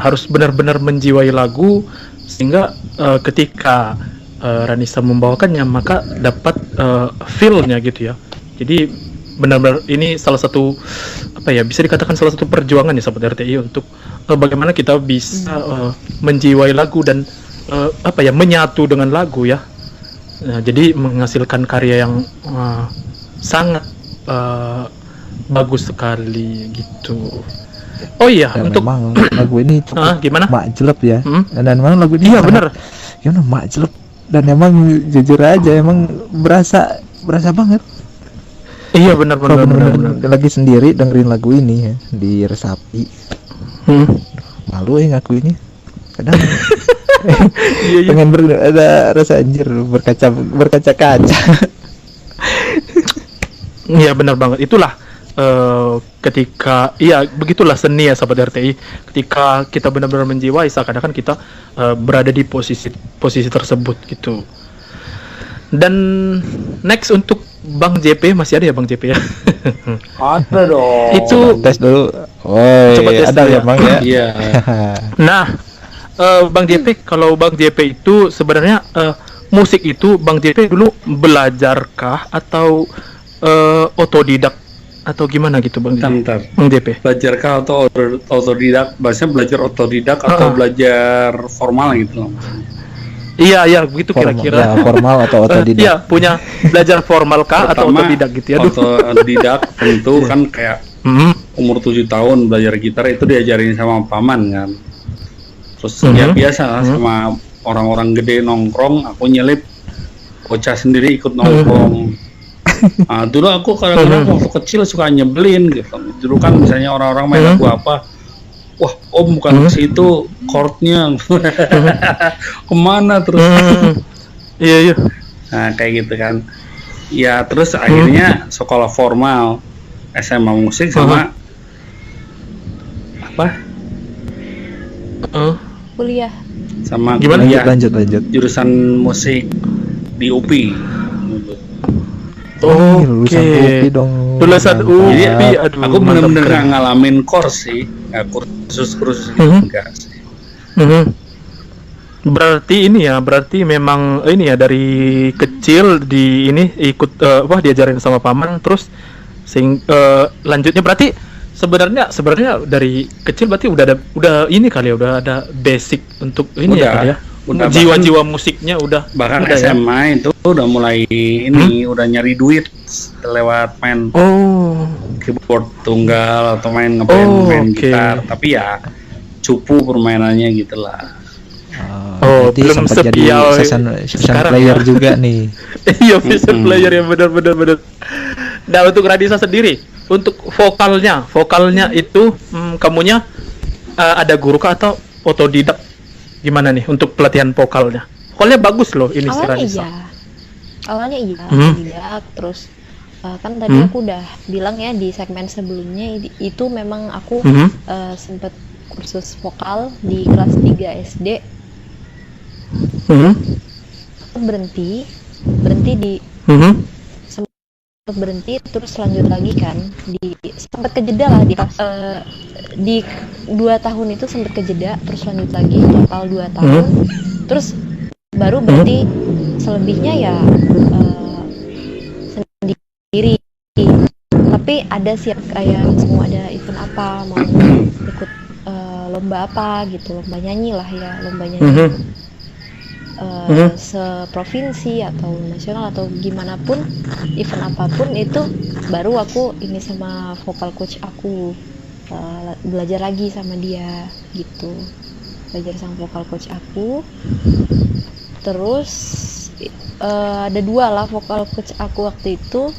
Speaker 4: harus benar-benar menjiwai lagu sehingga ketika Ranisa membawakannya maka dapat feel-nya gitu ya. Jadi benar-benar ini salah satu bisa dikatakan salah satu perjuangan ya Sobat RTI untuk bagaimana kita bisa menjiwai lagu dan menyatu dengan lagu ya. Nah, jadi menghasilkan karya yang sangat bagus sekali gitu. Oh iya,
Speaker 3: Dan
Speaker 4: untuk
Speaker 3: memang lagu ini cukup
Speaker 4: gimana?
Speaker 3: makjelep ya. Dan memang lagu ini
Speaker 4: bener.
Speaker 3: Gimana makjelep, dan emang jujur aja emang berasa banget.
Speaker 4: Iya benar.
Speaker 3: Lagi sendiri dengerin lagu ini ya di Resapi. Malu ya ngakuinnya. Kadang pengen ada rasa anjir berkaca-kaca.
Speaker 4: Iya benar banget. Itulah ketika begitulah seni ya Sobat RTI. Ketika kita benar-benar menjiwai, seakan-akan kita berada di posisi tersebut gitu. Dan next untuk Bang JP, masih ada ya Bang JP ya?
Speaker 5: Ada dong.
Speaker 4: Itu
Speaker 3: tes dulu.
Speaker 4: Coba tes
Speaker 3: ada
Speaker 4: dulu
Speaker 3: ya Bang ya.
Speaker 5: Iya.
Speaker 4: Nah, Bang JP, kalau Bang JP itu sebenarnya musik itu Bang JP dulu belajarkah atau otodidak atau gimana gitu Bang?
Speaker 5: Bentar.
Speaker 4: Bang JP.
Speaker 5: Belajarkah atau otodidak? Bahasanya belajar otodidak atau belajar formal gitu loh.
Speaker 4: Iya begitu kira-kira.
Speaker 3: Ya, formal atau otodidak.
Speaker 4: Iya, punya belajar formal kah atau otodidak gitu ya?
Speaker 5: Otodidak tentu kan kayak umur 7 tahun belajar gitar itu diajarin sama paman kan. Terus ya biasa lah sama orang-orang gede nongkrong, aku nyelip bocah sendiri ikut nongkrong. Dulu aku kadang-kadang waktu kecil suka nyebelin gitu. Dulu kan misalnya orang-orang main lagu apa, wah om bukan ke situ chordnya, kemana terus?
Speaker 4: Iya.
Speaker 5: Nah kayak gitu kan. Ya terus akhirnya sekolah formal SMA musik sama apa?
Speaker 2: Kuliah.
Speaker 5: Sama
Speaker 4: Gimana?
Speaker 5: kuliah
Speaker 3: Lanjut.
Speaker 5: jurusan musik di UPI.
Speaker 3: Lulusan UPI dong.
Speaker 4: Lulusan UPI.
Speaker 5: Jadi
Speaker 4: Aduh,
Speaker 5: aku
Speaker 4: mantap
Speaker 5: bener-bener
Speaker 4: keren.
Speaker 5: nggak ngalamin course sih, nggak kursus gitu enggak sih.
Speaker 4: Berarti memang ini ya dari kecil di ini ikut diajarin sama paman terus lanjutnya berarti sebenarnya dari kecil berarti udah ini kali ya, udah ada basic untuk ini ya kali ya.
Speaker 5: Udah
Speaker 4: Jiwa-jiwa musiknya udah
Speaker 5: bahkan
Speaker 4: udah
Speaker 5: SMA ya? Itu udah mulai ini udah nyari duit lewat main keyboard tunggal atau main main gitar, tapi ya cupu permainannya gitulah.
Speaker 3: Jadi
Speaker 4: belum
Speaker 3: sempat jadi
Speaker 4: sepiau
Speaker 3: session
Speaker 4: sekarang
Speaker 3: player
Speaker 4: ya.
Speaker 3: juga nih.
Speaker 4: Iya, session player ya, benar. Nah, untuk Radisa sendiri, untuk vokalnya itu kamunya ada guru kah atau otodidak? Gimana nih untuk pelatihan vokalnya? Vokalnya bagus loh ini si Radisa.
Speaker 2: Awalnya iya, otodidak. Terus kan tadi aku udah bilang ya di segmen sebelumnya itu memang aku sempat kursus vokal di kelas 3 SD. Berhenti terus lanjut lagi kan sempat kejeda lah di 2 tahun itu sempat kejeda terus lanjut lagi total 2 tahun terus baru berarti selebihnya ya sendiri, tapi ada siap kayak mau ada event apa, mau ikut lomba apa gitu, lomba nyanyi lah ya, lomba nyanyi seprovinsi atau nasional atau gimana pun, event apapun itu baru aku ini sama vokal coach aku belajar lagi sama dia gitu, belajar sama vokal coach aku. Terus ada 2 lah vokal coach aku waktu itu.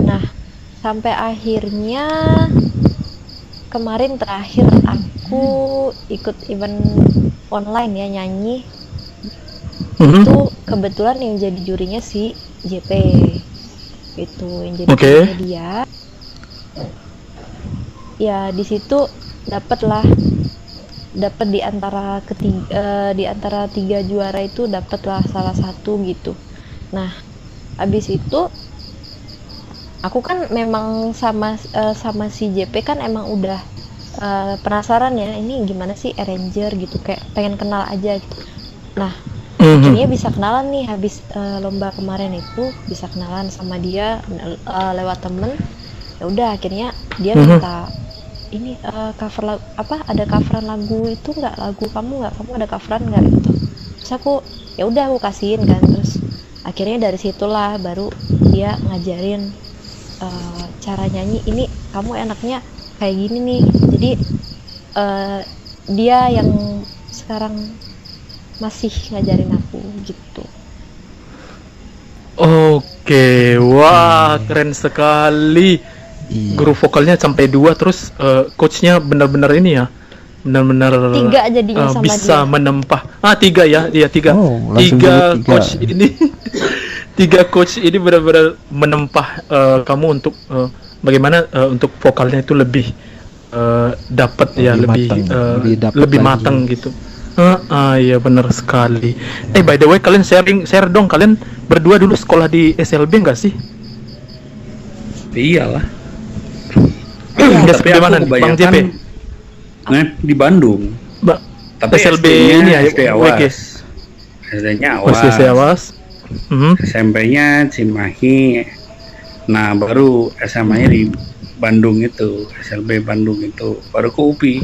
Speaker 2: Nah sampai akhirnya kemarin terakhir aku ikut event online ya nyanyi. Itu kebetulan yang jadi jurinya si JP, itu yang jadi jurinya dia. Ya di situ dapat di antara di antara 3 juara itu dapatlah salah satu gitu. Nah habis itu aku kan memang sama si JP kan emang udah penasaran ya ini gimana sih arranger gitu, kayak pengen kenal aja gitu. Nah akhirnya bisa kenalan nih habis lomba kemarin itu, bisa kenalan sama dia lewat temen. Ya udah akhirnya dia minta ini cover lagu apa, ada coveran lagu itu nggak, lagu kamu ada coveran nggak gitu. Terus aku ya udah aku kasihin kan. Terus akhirnya dari situlah baru dia ngajarin cara nyanyi, ini kamu enaknya kayak gini nih. Jadi dia yang sekarang masih ngajarin aku gitu.
Speaker 4: Oke, wah keren sekali. Guru vokalnya sampai 2, terus coachnya benar-benar ini ya, benar-benar
Speaker 2: 3 jadinya sama
Speaker 4: bisa
Speaker 2: dia.
Speaker 4: menempah. 3 ya, dia 3.
Speaker 3: Langsung
Speaker 4: 3
Speaker 3: jadi 3.
Speaker 4: coach ini. 3 coach ini benar-benar menempah kamu untuk bagaimana untuk vokalnya itu lebih dapat ya, lebih matang gitu. Iya benar sekali. By the way, kalian share dong, kalian berdua dulu sekolah di SLB nggak sih?
Speaker 5: Iyalah.
Speaker 4: Tapi mana nih, Bang JP?
Speaker 5: Di Bandung. Tapi
Speaker 4: SLB
Speaker 5: SD-nya
Speaker 4: ini ya,
Speaker 5: SD Awas. SD-nya Awas.
Speaker 4: SD Awas.
Speaker 5: SMP-nya Cimahi. Nah, baru SMA-nya di Bandung itu, SLB Bandung itu, baru ke UPI.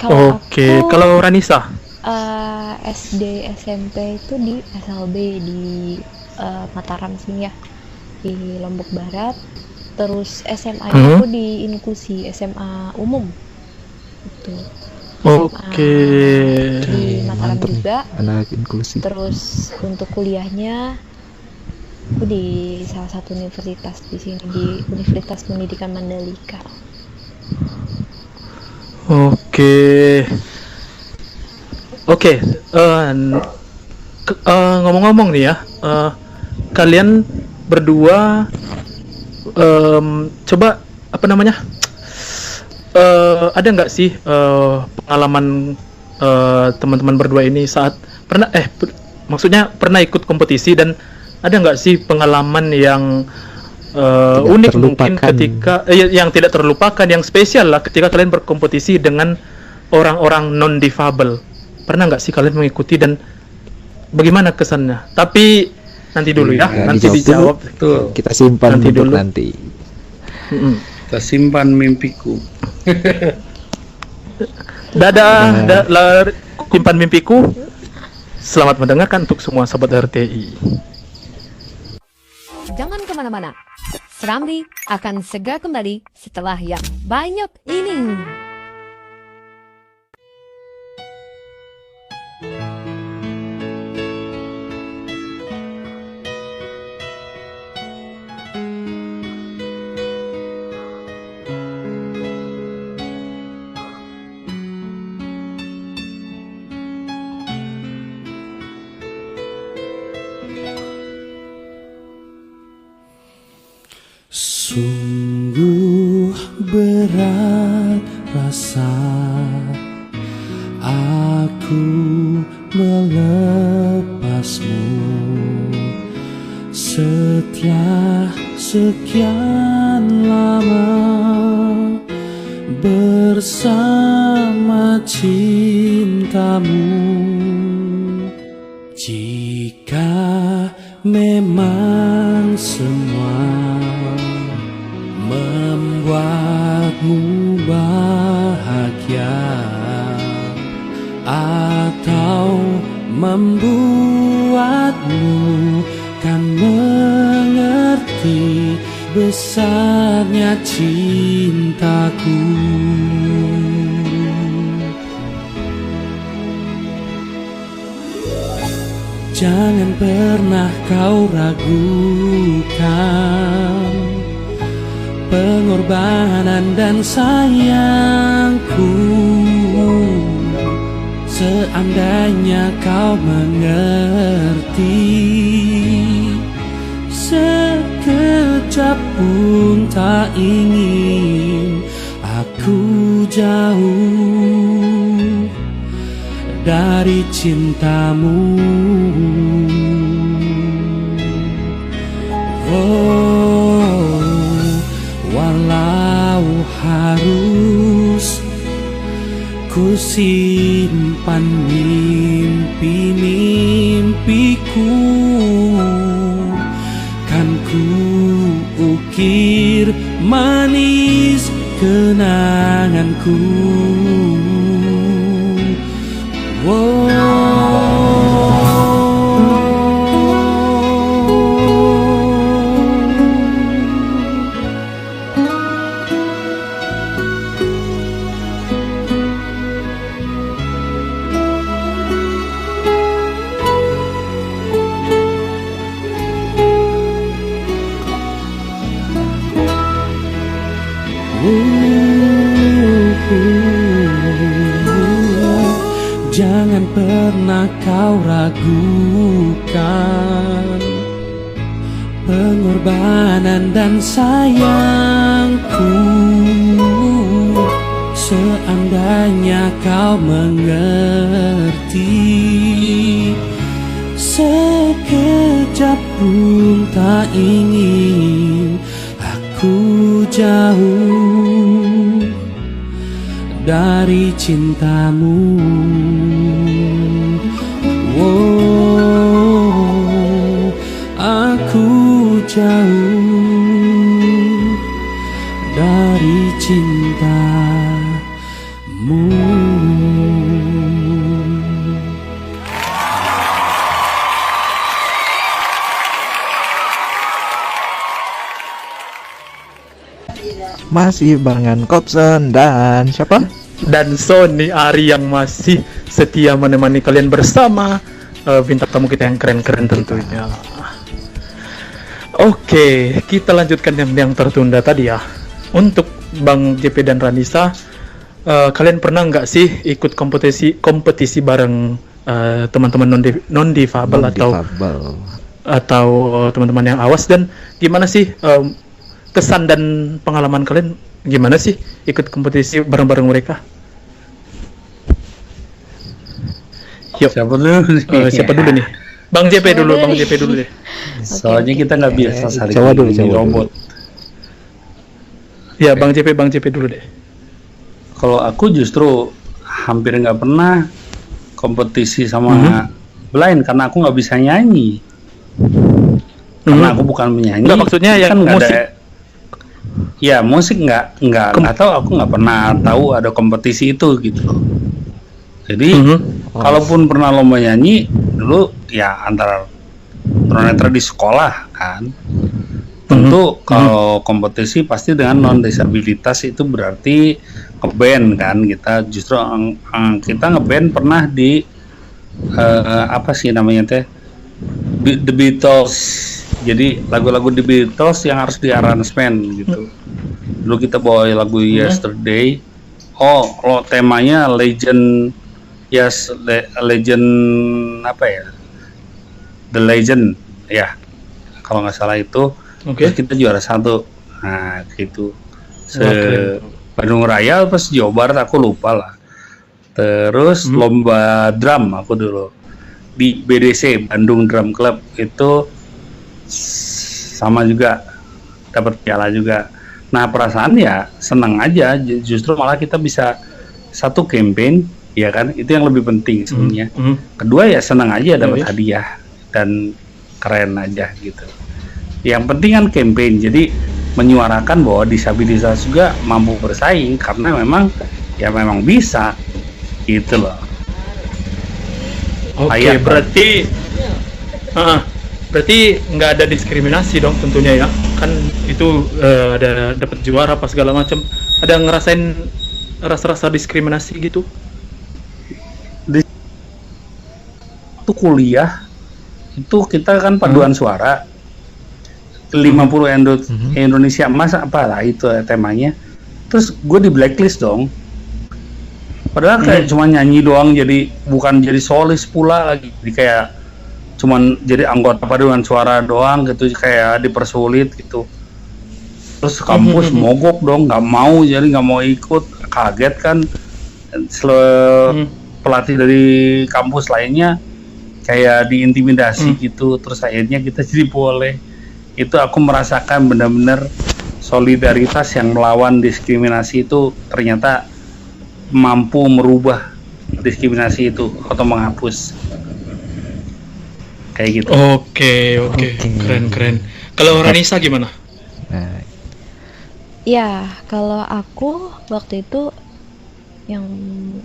Speaker 4: Oke, kalau Ranisa?
Speaker 2: SD SMP itu di SLB di Mataram sini ya, di Lombok Barat. Terus SMA aku di inklusi SMA umum itu.
Speaker 4: Oke.
Speaker 2: Di Mataram
Speaker 3: Mantap
Speaker 2: juga.
Speaker 3: anak inklusi.
Speaker 2: Terus untuk kuliahnya Aku di salah satu universitas di sini, di Universitas Pendidikan Mandalika.
Speaker 4: Oke. Oke, ngomong-ngomong nih ya, kalian berdua coba apa namanya? Ada nggak sih pengalaman teman-teman berdua ini saat maksudnya pernah ikut kompetisi, dan ada nggak sih pengalaman yang unik mungkin ketika yang tidak terlupakan, yang spesial lah ketika kalian berkompetisi dengan orang-orang non difabel? Pernah nggak sih kalian mengikuti, dan bagaimana kesannya? Tapi nanti dulu ya, nanti dijawab.
Speaker 5: Betul.
Speaker 3: Kita simpan
Speaker 4: nanti
Speaker 3: untuk
Speaker 4: dulu.
Speaker 3: nanti.
Speaker 5: Kita simpan mimpiku.
Speaker 4: Dadah, simpan mimpiku. Selamat mendengarkan untuk semua sobat RTI.
Speaker 7: Jangan kemana-mana. Serambi akan segera kembali setelah yang banyak ini.
Speaker 8: Sungguh berat rasa aku melepasmu setelah sekian lama bersama cintamu. Jika memang semua membuatmu bahagia atau membuatmu kan mengerti besarnya cintaku. Jangan pernah kau ragukan pengorbanan dan sayangku. Seandainya kau mengerti, sekejap pun tak ingin aku jauh dari cintamu. Oh, walau harus ku simpan mimpi-mimpiku, kan ku ukir manis kenanganku. Jangan pernah kau ragukan pengorbanan dan sayangku. Seandainya kau mengerti, sekejap pun tak ingin aku jauh dari cintamu. Oh, aku jauh dari cintamu.
Speaker 3: Masih barengan Kopsen dan siapa?
Speaker 4: Dan Sony Ari yang masih setia menemani kalian bersama bintang tamu kita yang keren-keren tentunya. Oke, kita lanjutkan yang tertunda tadi ya. Untuk Bang JP dan Ranisa, kalian pernah nggak sih ikut kompetisi bareng teman-teman non difabel atau teman-teman yang awas, dan gimana sih kesan dan pengalaman kalian, gimana sih ikut kompetisi bareng-bareng mereka? Yuk.
Speaker 5: Siapa dulu?
Speaker 4: Siapa dulu nih? Bang JP dulu, Bang JP dulu deh.
Speaker 5: Soalnya kita nggak biasa saling
Speaker 3: Coba dulu.
Speaker 5: robot.
Speaker 4: Ya, Bang JP dulu deh.
Speaker 5: Kalau aku justru hampir nggak pernah kompetisi sama blind karena aku nggak bisa nyanyi. Karena aku bukan penyanyi.
Speaker 4: Enggak, maksudnya yang
Speaker 5: kan
Speaker 4: musik.
Speaker 5: Ya musik nggak tahu, aku nggak pernah tahu ada kompetisi itu gitu. Jadi kalaupun pernah lomba nyanyi dulu ya antara tunanetra di sekolah kan. Tentu kalau kompetisi pasti dengan non disabilitas itu berarti ngeband kan, kita justru kita ngeband pernah di apa sih namanya teh, The Beatles. Jadi lagu-lagu The Beatles yang harus di aransemen gitu. Dulu kita bawa lagu Yesterday. Lo temanya Legend. Yes, Legend apa ya? The Legend ya. Kalau nggak salah itu. Terus kita juara 1. Nah, gitu. Bandung Raya pas Jawa Barat aku lupa lah. Terus lomba drum aku dulu di BDC, Bandung Drum Club, itu sama juga dapat piala juga. Nah, perasaan ya senang aja, justru malah kita bisa satu campaign, ya kan, itu yang lebih penting sebenarnya. Kedua ya senang aja dapat hadiah dan keren aja gitu. Yang penting kan campaign, jadi menyuarakan bahwa disabilitas juga mampu bersaing karena memang bisa gitu loh.
Speaker 4: Oke, berarti nggak ada diskriminasi dong tentunya ya, kan itu ada dapat juara apa segala macam. Ada ngerasain rasa-rasa diskriminasi gitu?
Speaker 5: Itu kuliah itu kita kan paduan suara 50 Indonesia Emas apalah itu temanya. Terus gue di blacklist dong. Padahal kayak cuma nyanyi doang, jadi bukan jadi solis pula lagi. Jadi kayak cuman jadi anggota paduan suara doang gitu, kayak dipersulit gitu. Terus kampus mogok dong, nggak mau, jadi nggak mau ikut. Kaget kan, pelatih dari kampus lainnya kayak diintimidasi gitu. Terus akhirnya kita jadi boleh. Itu aku merasakan benar-benar solidaritas yang melawan diskriminasi itu ternyata mampu merubah diskriminasi itu atau menghapus kayak gitu.
Speaker 4: Oke. Keren. Kalau Ranisa gimana?
Speaker 2: Ya, kalau aku waktu itu yang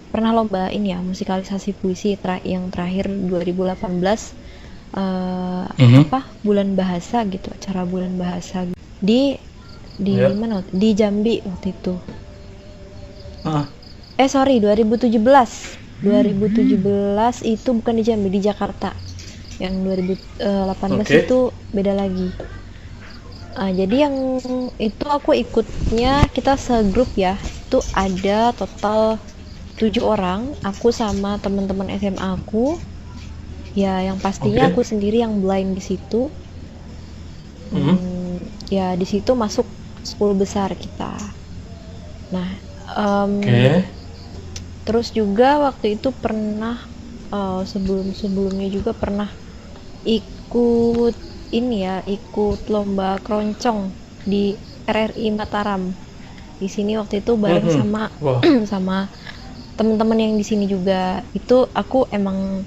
Speaker 2: pernah lomba ini ya, musikalisasi puisi yang terakhir 2018. Bulan bahasa gitu, acara bulan bahasa di mana? Di Jambi waktu itu. 2017 itu bukan di Jambi, di Jakarta. Yang 2018 itu beda lagi. Jadi yang itu aku ikutnya, kita segrup ya, itu ada total 7 orang, aku sama teman-teman SMA aku. Ya, yang pastinya aku sendiri yang blind di situ. Ya, di situ masuk 10 besar kita. Nah, terus juga waktu itu pernah sebelumnya juga pernah ikut lomba keroncong di RRI Mataram. Di sini waktu itu bareng sama sama teman-teman yang di sini juga. Itu aku emang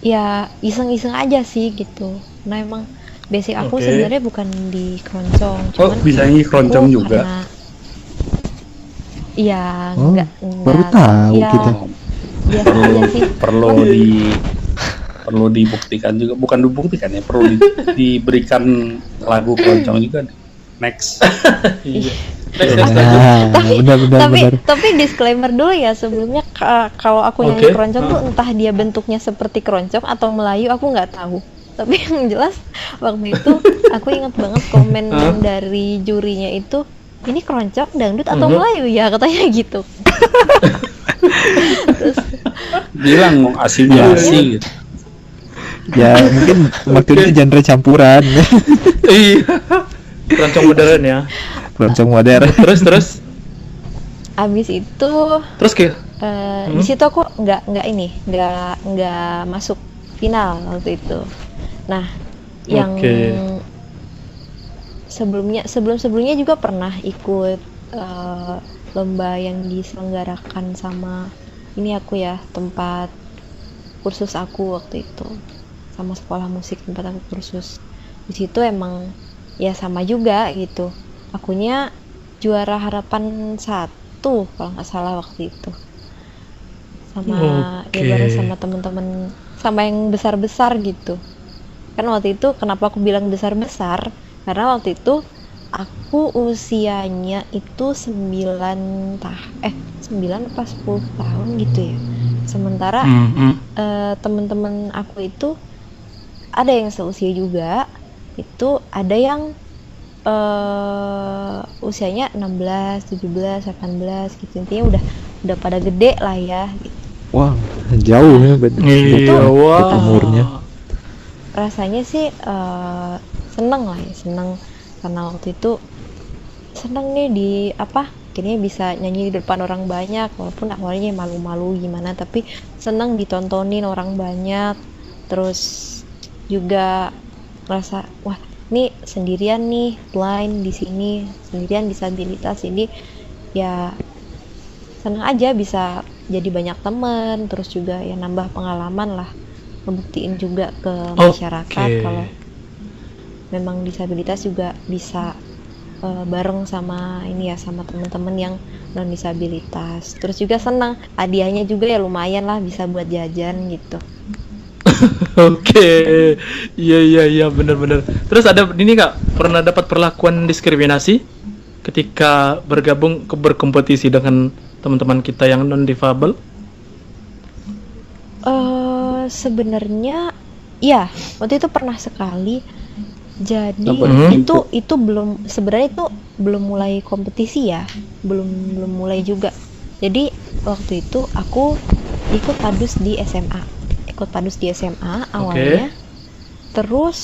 Speaker 2: ya iseng-iseng aja sih gitu. Nah, emang basic aku sebenarnya bukan di keroncong, cuman
Speaker 5: bisa nyanyi keroncong juga.
Speaker 2: Iya, enggak
Speaker 3: baru tahu
Speaker 2: ya,
Speaker 3: kita.
Speaker 2: Biasa aja sih.
Speaker 5: Perlu dibuktikan juga, bukan dibuktikan ya, perlu diberikan lagu keroncong juga. Next.
Speaker 2: Tapi disclaimer dulu ya sebelumnya, kalau aku nyanyi keroncong tuh entah dia bentuknya seperti keroncong atau Melayu, aku nggak tahu. Tapi yang jelas waktu itu aku ingat banget komen dari jurinya itu, ini keroncong, dangdut atau Melayu ya, katanya gitu. Terus
Speaker 5: bilang mau asimilasi gitu.
Speaker 3: Ya mungkin waktu itu genre campuran.
Speaker 4: Iya. Keroncong modern ya.
Speaker 3: Keroncong modern.
Speaker 4: Terus
Speaker 2: abis itu
Speaker 4: terus ke
Speaker 2: di situ aku nggak masuk final waktu itu. Nah, yang sebelumnya juga pernah ikut lomba yang diselenggarakan sama ini aku ya, tempat kursus aku waktu itu, sama sekolah musik tempat aku kursus. Di situ emang ya sama juga gitu, akunya juara harapan 1 kalau nggak salah waktu itu, sama ya bareng sama temen-temen, sama yang besar-besar gitu. Kan waktu itu kenapa aku bilang besar-besar, karena waktu itu aku usianya itu 9 apa 10 tahun gitu ya. Sementara temen-temen aku itu ada yang seusia juga, itu ada yang usianya 16, 17, 18 gitu. Intinya udah pada gede lah ya gitu.
Speaker 3: Wah, jauh ya beda umurnya.
Speaker 2: Rasanya sih seneng lah ya, seneng karena waktu itu seneng nih akhirnya bisa nyanyi di depan orang banyak, walaupun awalnya malu-malu gimana, tapi seneng ditontonin orang banyak. Terus juga merasa wah ini sendirian nih, blind di sini, sendirian disabilitas ini, ya seneng aja bisa jadi banyak teman, terus juga ya nambah pengalaman lah, ngebuktiin juga ke masyarakat kalau memang disabilitas juga bisa bareng sama ini ya, sama teman-teman yang non disabilitas. Terus juga senang hadiahnya juga ya lumayan lah, bisa buat jajan gitu.
Speaker 4: Iya benar-benar. Terus ada ini nggak, pernah dapat perlakuan diskriminasi ketika berkompetisi dengan teman-teman kita yang non difabel?
Speaker 2: Sebenarnya ya waktu itu pernah sekali. Jadi itu belum, sebenarnya itu belum mulai kompetisi ya, belum mulai juga. Jadi waktu itu aku ikut padus di SMA awalnya. Terus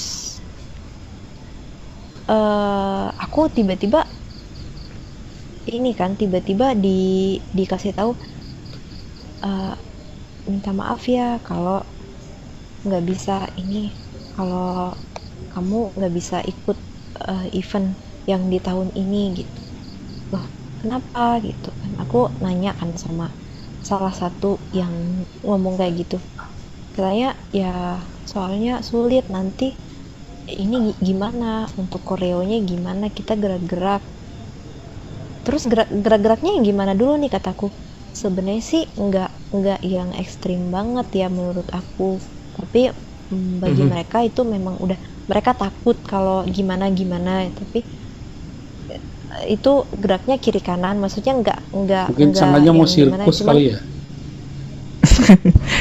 Speaker 2: aku tiba-tiba dikasih tahu minta maaf ya kalau nggak bisa ini, kalau kamu nggak bisa ikut event yang di tahun ini gitu. Loh kenapa gitu kan, aku nanya kan sama salah satu yang ngomong kayak gitu, katanya ya soalnya sulit nanti ini gimana untuk koreonya, gimana kita gerak-gerak, terus gerak-geraknya yang gimana dulu nih kataku. Sebenarnya sih nggak yang ekstrim banget ya menurut aku, tapi bagi mereka itu memang udah, mereka takut kalau gimana, tapi itu geraknya kiri kanan, maksudnya nggak
Speaker 5: mungkin sangatnya mau sirkus kali ya.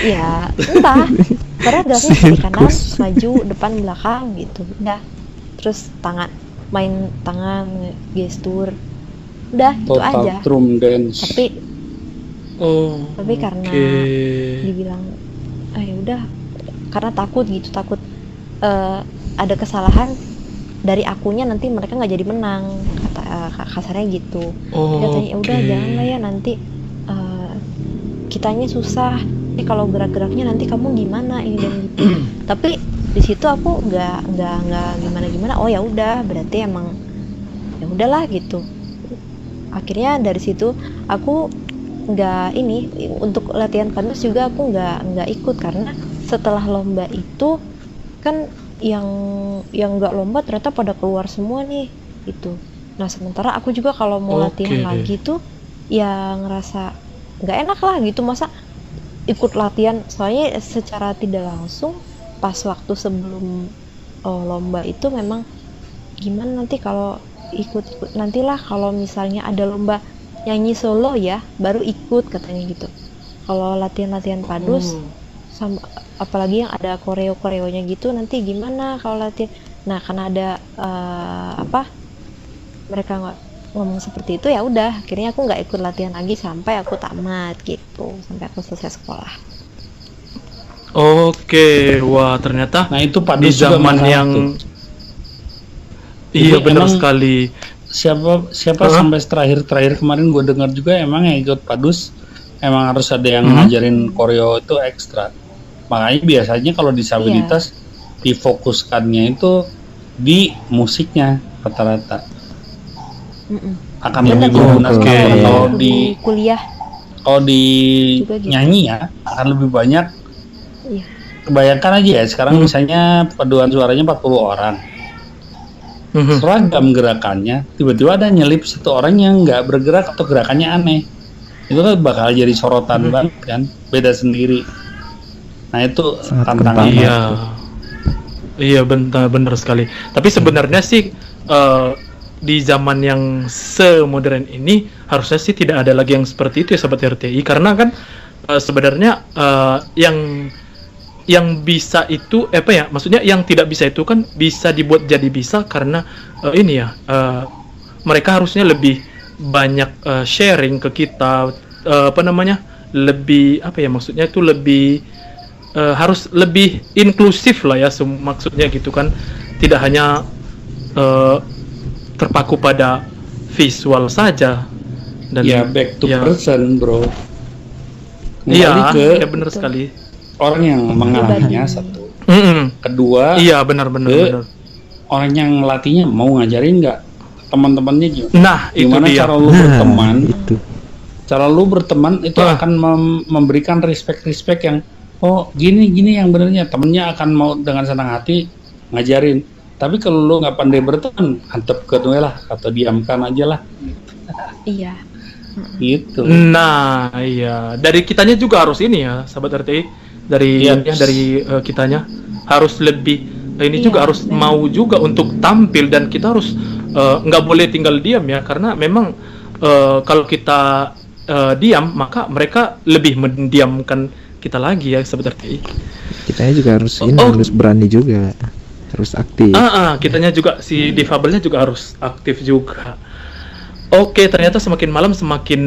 Speaker 2: Ya entah, karena geraknya kiri kanan, maju depan belakang gitu udah, terus main tangan gestur udah itu aja,
Speaker 5: drum dance.
Speaker 2: Tapi karena dibilang ya udah, karena takut ada kesalahan dari akunya, nanti mereka nggak jadi menang, kasarnya gitu. Katanya ya udah jangan lah ya, nanti kitanya susah kalau gerak-geraknya, nanti kamu gimana ini dan gitu. Tapi di situ aku nggak gimana. Oh ya udah, berarti emang ya udahlah gitu. Akhirnya dari situ aku nggak ini, untuk latihan padus juga aku nggak ikut, karena setelah lomba itu kan yang nggak lomba ternyata pada keluar semua nih gitu. Nah sementara aku juga kalau mau latihan lagi tuh ya ngerasa nggak enak lah gitu, masa ikut latihan, soalnya secara tidak langsung pas waktu sebelum lomba itu memang gimana nanti kalau ikut nantilah kalau misalnya ada lomba nyanyi solo ya baru ikut katanya gitu. Kalau latihan padus sama apalagi yang ada koreonya gitu, nanti gimana kalau latihan. Nah karena ada mereka ngomong seperti itu, ya udah akhirnya aku nggak ikut latihan lagi sampai aku tamat gitu, sampai aku selesai sekolah.
Speaker 4: Oke, wah ternyata
Speaker 5: Nah itu
Speaker 4: di
Speaker 5: Padus juga
Speaker 4: zaman
Speaker 5: masalah
Speaker 4: yang
Speaker 5: tuh.
Speaker 4: iya
Speaker 5: Jadi
Speaker 4: benar
Speaker 5: emang
Speaker 4: sekali.
Speaker 5: siapa
Speaker 4: Hah?
Speaker 5: sampai terakhir kemarin gue dengar juga emang yang ikut Padus emang harus ada yang
Speaker 4: Mhm.
Speaker 5: ngajarin koreo itu ekstra. Makanya biasanya kalau disabilitas difokuskannya itu di musiknya rata-rata
Speaker 2: Mm-mm.
Speaker 5: akan
Speaker 2: Bener
Speaker 5: lebih
Speaker 2: sih,
Speaker 5: berguna
Speaker 4: Oke.
Speaker 5: sekali. Kalau
Speaker 2: waktu
Speaker 5: di
Speaker 2: kuliah
Speaker 5: kalau di
Speaker 2: juga gitu.
Speaker 5: nyanyi ya akan lebih banyak.
Speaker 2: Iya.
Speaker 5: Kebayangkan aja ya sekarang misalnya paduan suaranya 40 orang.
Speaker 4: Mhm.
Speaker 5: Seragam gerakannya, tiba-tiba ada nyelip satu orang yang nggak bergerak atau gerakannya aneh, itu kan bakal jadi sorotan banget kan, beda sendiri. Nah itu
Speaker 3: Sangat
Speaker 5: tantangan.
Speaker 3: kentang.
Speaker 4: Iya, iya benar sekali. Tapi sebenarnya sih di zaman yang semodern ini harusnya sih tidak ada lagi yang seperti itu ya Sobat RTI, karena kan sebenarnya yang bisa itu maksudnya yang tidak bisa itu kan bisa dibuat jadi bisa karena mereka harusnya lebih banyak sharing ke kita, lebih maksudnya itu lebih harus lebih inklusif lah ya, maksudnya gitu kan, tidak hanya terpaku pada visual saja. Dan
Speaker 5: Ya back to person bro.
Speaker 4: iya
Speaker 5: Kembali ke
Speaker 4: ya benar sekali.
Speaker 5: orang yang mengalaminya satu,
Speaker 4: Mm-mm.
Speaker 5: kedua
Speaker 4: Iya benar.
Speaker 5: orang yang latihnya mau ngajarin nggak teman-temannya juga.
Speaker 4: Nah itu
Speaker 5: Gimana
Speaker 4: dia.
Speaker 5: cara lu berteman?
Speaker 3: Itu.
Speaker 5: Cara lu berteman itu akan memberikan respect yang gini yang benernya, temennya akan mau dengan senang hati ngajarin. Tapi kalau lu nggak pandai berteman, antep ke lah atau diamkan aja lah
Speaker 2: Iya.
Speaker 5: gitu.
Speaker 4: Nah iya, dari kitanya juga harus ini ya Sahabat RTI, dari
Speaker 5: Yes.
Speaker 4: kitanya harus lebih ini
Speaker 2: Iya,
Speaker 4: juga harus
Speaker 2: benar.
Speaker 4: mau juga untuk tampil, dan kita harus nggak boleh tinggal diam ya, karena memang kalau kita diam maka mereka lebih mendiamkan kita lagi ya Sahabat RTI.
Speaker 3: Kitanya juga harus harus berani juga, harus aktif.
Speaker 4: Kitanya juga, si difabelnya juga harus aktif juga. Oke, ternyata semakin malam semakin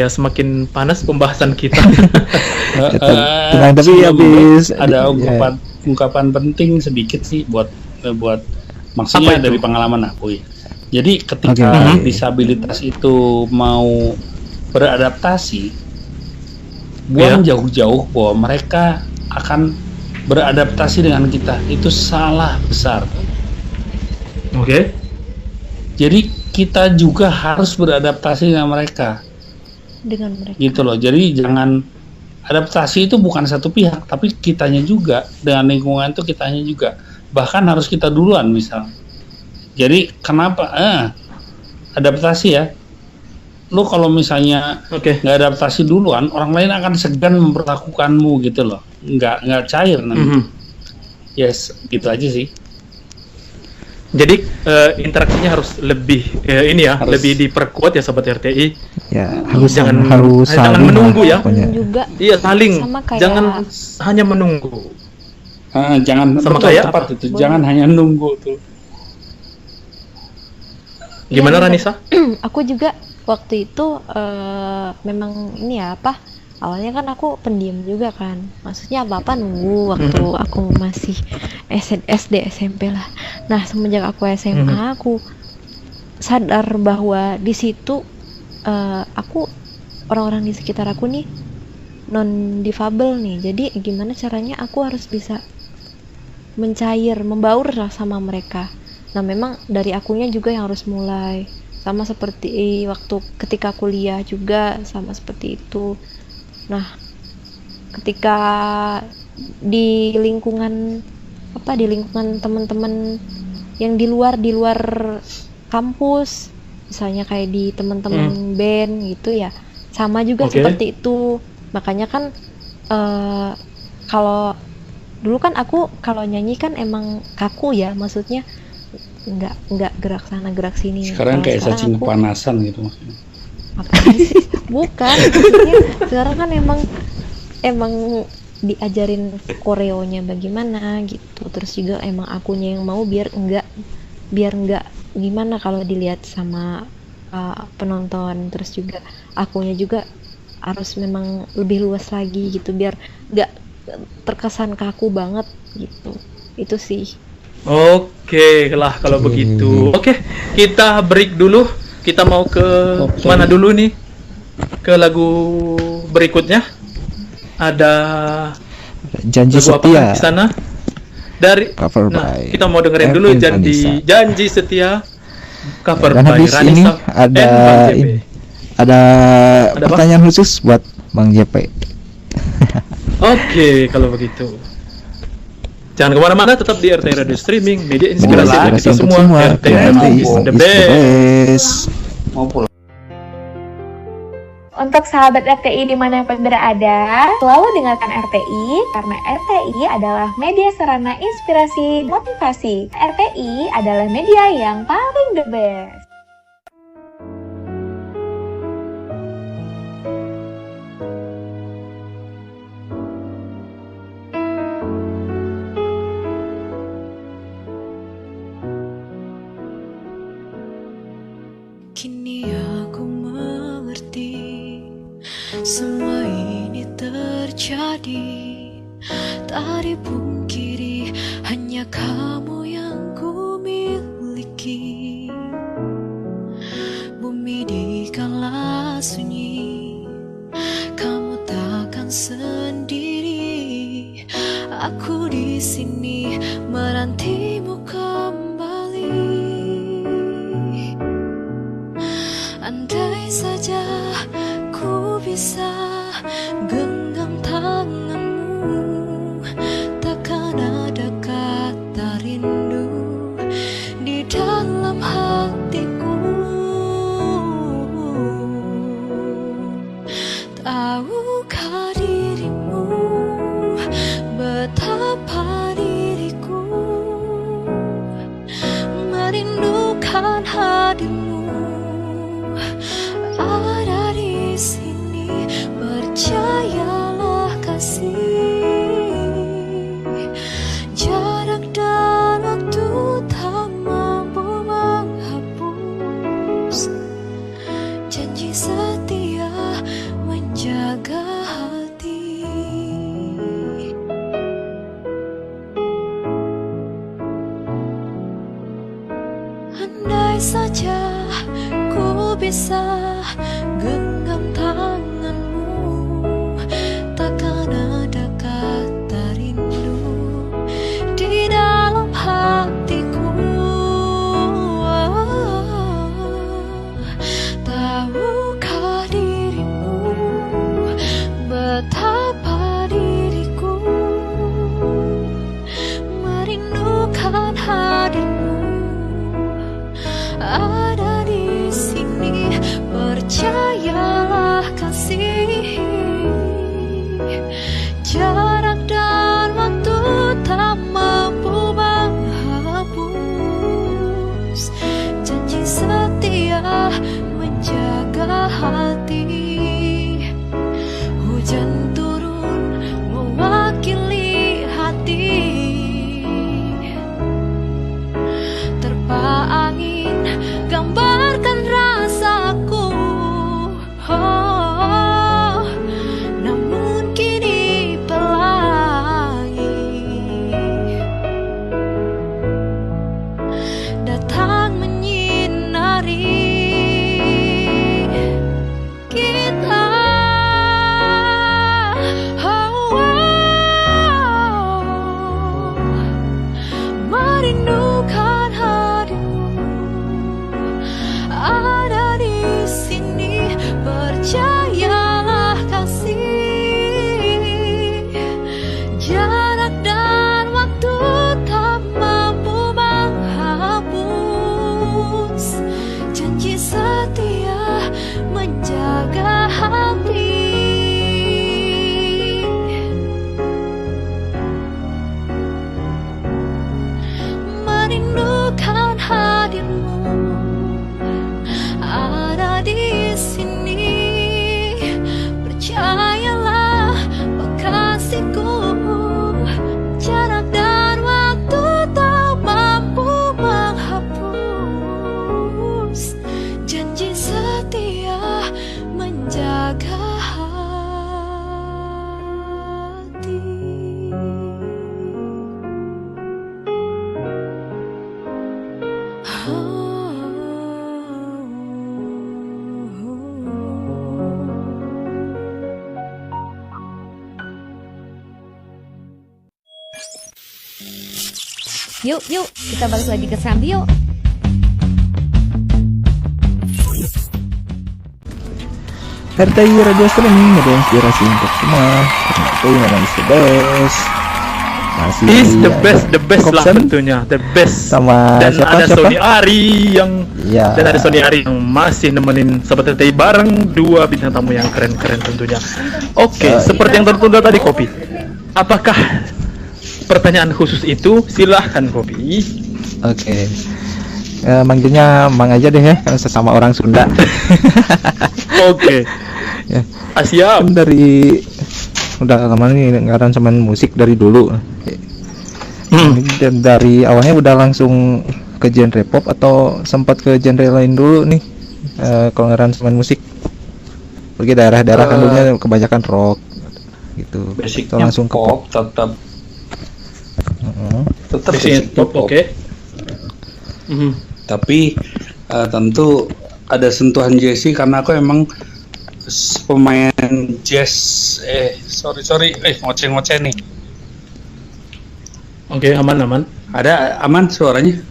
Speaker 4: semakin panas pembahasan kita.
Speaker 3: Tenang, tapi
Speaker 5: sebelum
Speaker 3: habis
Speaker 5: break, ada
Speaker 3: ya.
Speaker 5: ungkapan penting sedikit sih buat maksudnya
Speaker 4: Apa itu?
Speaker 5: dari pengalaman aku ya. Jadi ketika
Speaker 3: Oke.
Speaker 5: disabilitas itu mau beradaptasi, buang jauh-jauh bahwa mereka akan beradaptasi dengan kita, itu salah besar.
Speaker 4: Oke.
Speaker 5: Jadi kita juga harus beradaptasi dengan mereka.
Speaker 2: Dengan mereka.
Speaker 5: Gitu loh. Jadi jangan, adaptasi itu bukan satu pihak, tapi kitanya juga, dengan lingkungan itu kitanya juga. Bahkan harus kita duluan misal. Jadi kenapa adaptasi ya? Lu kalau misalnya nggak adaptasi duluan, orang lain akan segan memperlakukanmu gitu loh. Nggak cair nanti. Yes, gitu aja sih.
Speaker 4: Jadi interaksinya harus lebih lebih diperkuat ya Sobat RTI.
Speaker 3: Ya, harus
Speaker 4: jangan
Speaker 3: saling
Speaker 4: menunggu ya.
Speaker 3: pokoknya.
Speaker 2: Juga
Speaker 4: Iya, saling.
Speaker 2: sama kayak
Speaker 4: Jangan hanya menunggu.
Speaker 5: Jangan
Speaker 4: Sama
Speaker 5: betul,
Speaker 4: kayak
Speaker 5: tepat
Speaker 4: apa?
Speaker 5: itu. Jangan hanya nunggu tuh.
Speaker 4: Gimana
Speaker 2: Iya,
Speaker 4: Ranisa?
Speaker 2: aku juga waktu itu memang ini ya awalnya kan aku pendiam juga kan, maksudnya apa nunggu waktu aku masih SD SMP lah. Nah semenjak aku SMA aku sadar bahwa di situ aku orang-orang di sekitar aku nih non difabel nih, jadi gimana caranya aku harus bisa membaur lah sama mereka. Nah memang dari akunya juga yang harus mulai, sama seperti waktu ketika kuliah juga sama seperti itu. Nah ketika di lingkungan teman-teman yang di luar kampus, misalnya kayak di teman-teman band gitu ya, sama juga seperti itu. Makanya kan kalau dulu kan aku kalau nyanyi kan emang kaku ya, maksudnya nggak gerak sana gerak sini.
Speaker 5: Sekarang kayak
Speaker 2: sekarang
Speaker 5: cacing
Speaker 2: aku,
Speaker 5: kepanasan gitu maksudnya.
Speaker 2: apa sih? Bukan, maksudnya sekarang kan emang diajarin koreonya bagaimana gitu. Terus juga emang akunya yang mau biar enggak gimana kalau dilihat sama penonton. Terus juga akunya juga harus memang lebih luas lagi gitu biar enggak terkesan kaku banget gitu. Itu sih.
Speaker 4: Oke lah kalau begitu. Oke, kita break dulu. Kita mau ke mana dulu nih? Ke lagu berikutnya. Ada
Speaker 3: Janji
Speaker 4: lagu apa
Speaker 3: Setia
Speaker 4: di sana? Dari
Speaker 3: cover
Speaker 4: nah,
Speaker 3: by
Speaker 4: kita mau dengerin dulu
Speaker 3: Ervin Vanessa.
Speaker 4: Janji Setia cover
Speaker 3: Dan
Speaker 4: by
Speaker 3: habis ini
Speaker 4: Ranisa
Speaker 3: ada
Speaker 4: and Bang JP.
Speaker 3: ada
Speaker 4: Ada
Speaker 3: pertanyaan khusus buat Bang JP.
Speaker 4: Oke, kalau begitu. Jangan kemana-mana, tetap di RTI Radio Streaming, media inspirasi
Speaker 3: Inspirasi
Speaker 4: untuk kita
Speaker 3: untuk
Speaker 4: semua.
Speaker 3: semua.
Speaker 4: RTI is the best.
Speaker 5: Mau pulang.
Speaker 9: Untuk sahabat RTI dimanapun berada, selalu dengarkan RTI karena RTI adalah media sarana inspirasi motivasi. RTI adalah media yang paling the best.
Speaker 1: Kini aku mengerti semua ini terjadi. Tak dipungkiri hanya kamu yang ku miliki. Bumi dikala sunyi, kamu takkan sendiri. Aku di sini menantimu kembali. Andai saja ku bisa genggam tanganmu, takkan ada kata rindu di dalam hatiku. Tahukah dirimu betapa diriku merindukan hadirmu. Ada di sini, percayalah kasih. Jarak dan waktu tak mampu menghapus janji setia menjaga hati. Andai saja ku bisa genggam tanganmu, takkan ada kata rindu di dalam hatiku. Tahukah dirimu betapa diriku merindukan hadirmu. Ada di sini, percayalah
Speaker 7: Yuk, kita balik lagi ke Serambi yuk.
Speaker 3: RTI Radio Streaming, media inspirasi untuk semua. Karena itu memang is the best. Masih
Speaker 4: Is the best lah
Speaker 3: Kopsen
Speaker 4: tentunya, the best.
Speaker 3: sama
Speaker 4: Dan ada
Speaker 3: siapa?
Speaker 4: Sony Ari yang
Speaker 3: Ya.
Speaker 4: dan ada Sony Ari yang masih nemenin Sobat RTI bareng dua bintang tamu yang keren-keren tentunya. Oke, seperti yang tertunda tadi Kopi. Apakah pertanyaan khusus itu? Silahkan Kopi.
Speaker 3: Oke. Manggilnya Mang aja deh ya, karena sesama orang Sunda.
Speaker 4: Oke.
Speaker 3: Ya.
Speaker 4: Siap.
Speaker 3: Kan dari udah lama nih ngaransemen musik dari dulu. Dan dari awalnya udah langsung ke genre pop atau sempat ke genre lain dulu nih? Kalau ngaransemen musik, pergi daerah-daerah kan dulunya kebanyakan rock gitu. Atau
Speaker 5: Basicnya
Speaker 3: langsung ke pop.
Speaker 5: tetap
Speaker 4: Basicnya pop, oke.
Speaker 5: Tapi tentu ada sentuhan jazzy karena aku emang pemain jazz. Sorry, ngoceh nih.
Speaker 4: Oke, aman.
Speaker 5: Ada aman suaranya?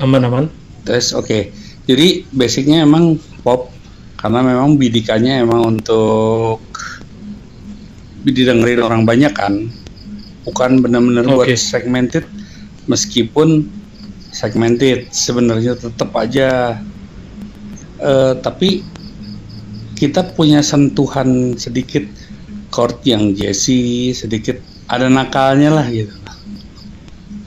Speaker 4: Aman.
Speaker 5: Terus oke. Jadi basicnya emang pop karena memang bidikannya emang untuk didengerin orang banyak kan. Bukan benar-benar buat segmented, meskipun segmented sebenarnya tetap aja tapi kita punya sentuhan sedikit chord yang jazzy, sedikit ada nakalnya lah gitu.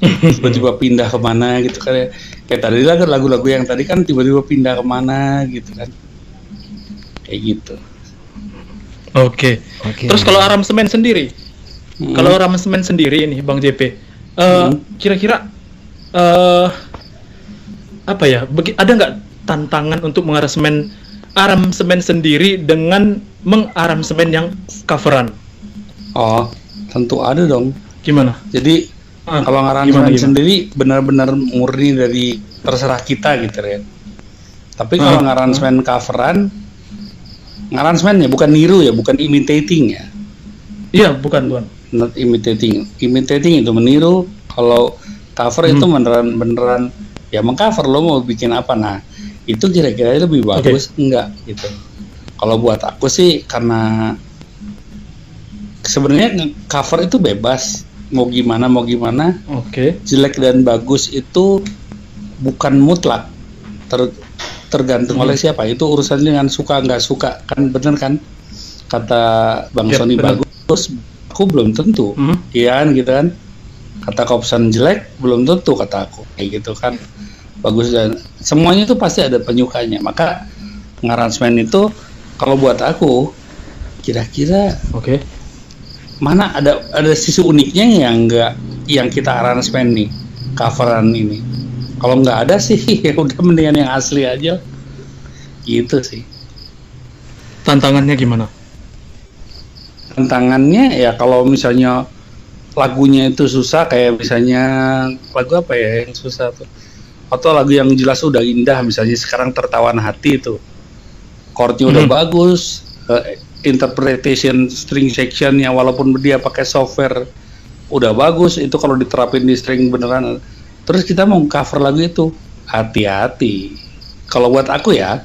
Speaker 5: Tiba-tiba pindah kemana gitu kan, kayak tadi lagu-lagu yang tadi kan tiba-tiba pindah kemana gitu kan, kayak gitu.
Speaker 4: Oke. Terus kalau aransemen sendiri, ini Bang JP, kira-kira apa ya? Ada nggak tantangan untuk mengaransemen sendiri dengan mengaransemen yang coveran?
Speaker 5: Oh, tentu ada dong.
Speaker 4: Gimana?
Speaker 5: Jadi kalau ngaransemen sendiri benar-benar murni dari terserah kita gitu ya. Tapi kalau ngaransemen coveran, ngaransemennya bukan niru ya, bukan imitating ya.
Speaker 4: Iya, bukan.
Speaker 5: Not imitating. Imitating itu meniru. Kalau cover itu beneran ya mengcover, lo mau bikin apa. Nah, itu kira-kira lebih bagus enggak gitu. Kalau buat aku sih karena sebenarnya cover itu bebas, mau gimana. Jelek dan bagus itu bukan mutlak, tergantung oleh siapa. Itu urusan dengan suka nggak suka kan, bener kan? Kata Bang Sony bagus, aku belum tentu. Iya kan gitu kan. Kata Kopsen jelek, belum tentu kata aku, kayak gitu kan. Bagus, dan semuanya itu pasti ada penyukanya. Maka ngaransemen itu kalau buat aku kira-kira mana ada sisi uniknya yang kita aransemen nih, coveran ini. Kalau nggak ada sih ya udah mendingan yang asli aja gitu sih.
Speaker 4: Tantangannya gimana?
Speaker 5: Tantangannya ya kalau misalnya lagunya itu susah, kayak misalnya lagu apa ya yang susah tuh, atau lagu yang jelas udah indah, misalnya sekarang Tertawan Hati itu chordnya udah bagus, interpretation string sectionnya walaupun dia pakai software udah bagus, itu kalau diterapin di string beneran. Terus kita mau cover lagu itu, hati-hati. Kalau buat aku ya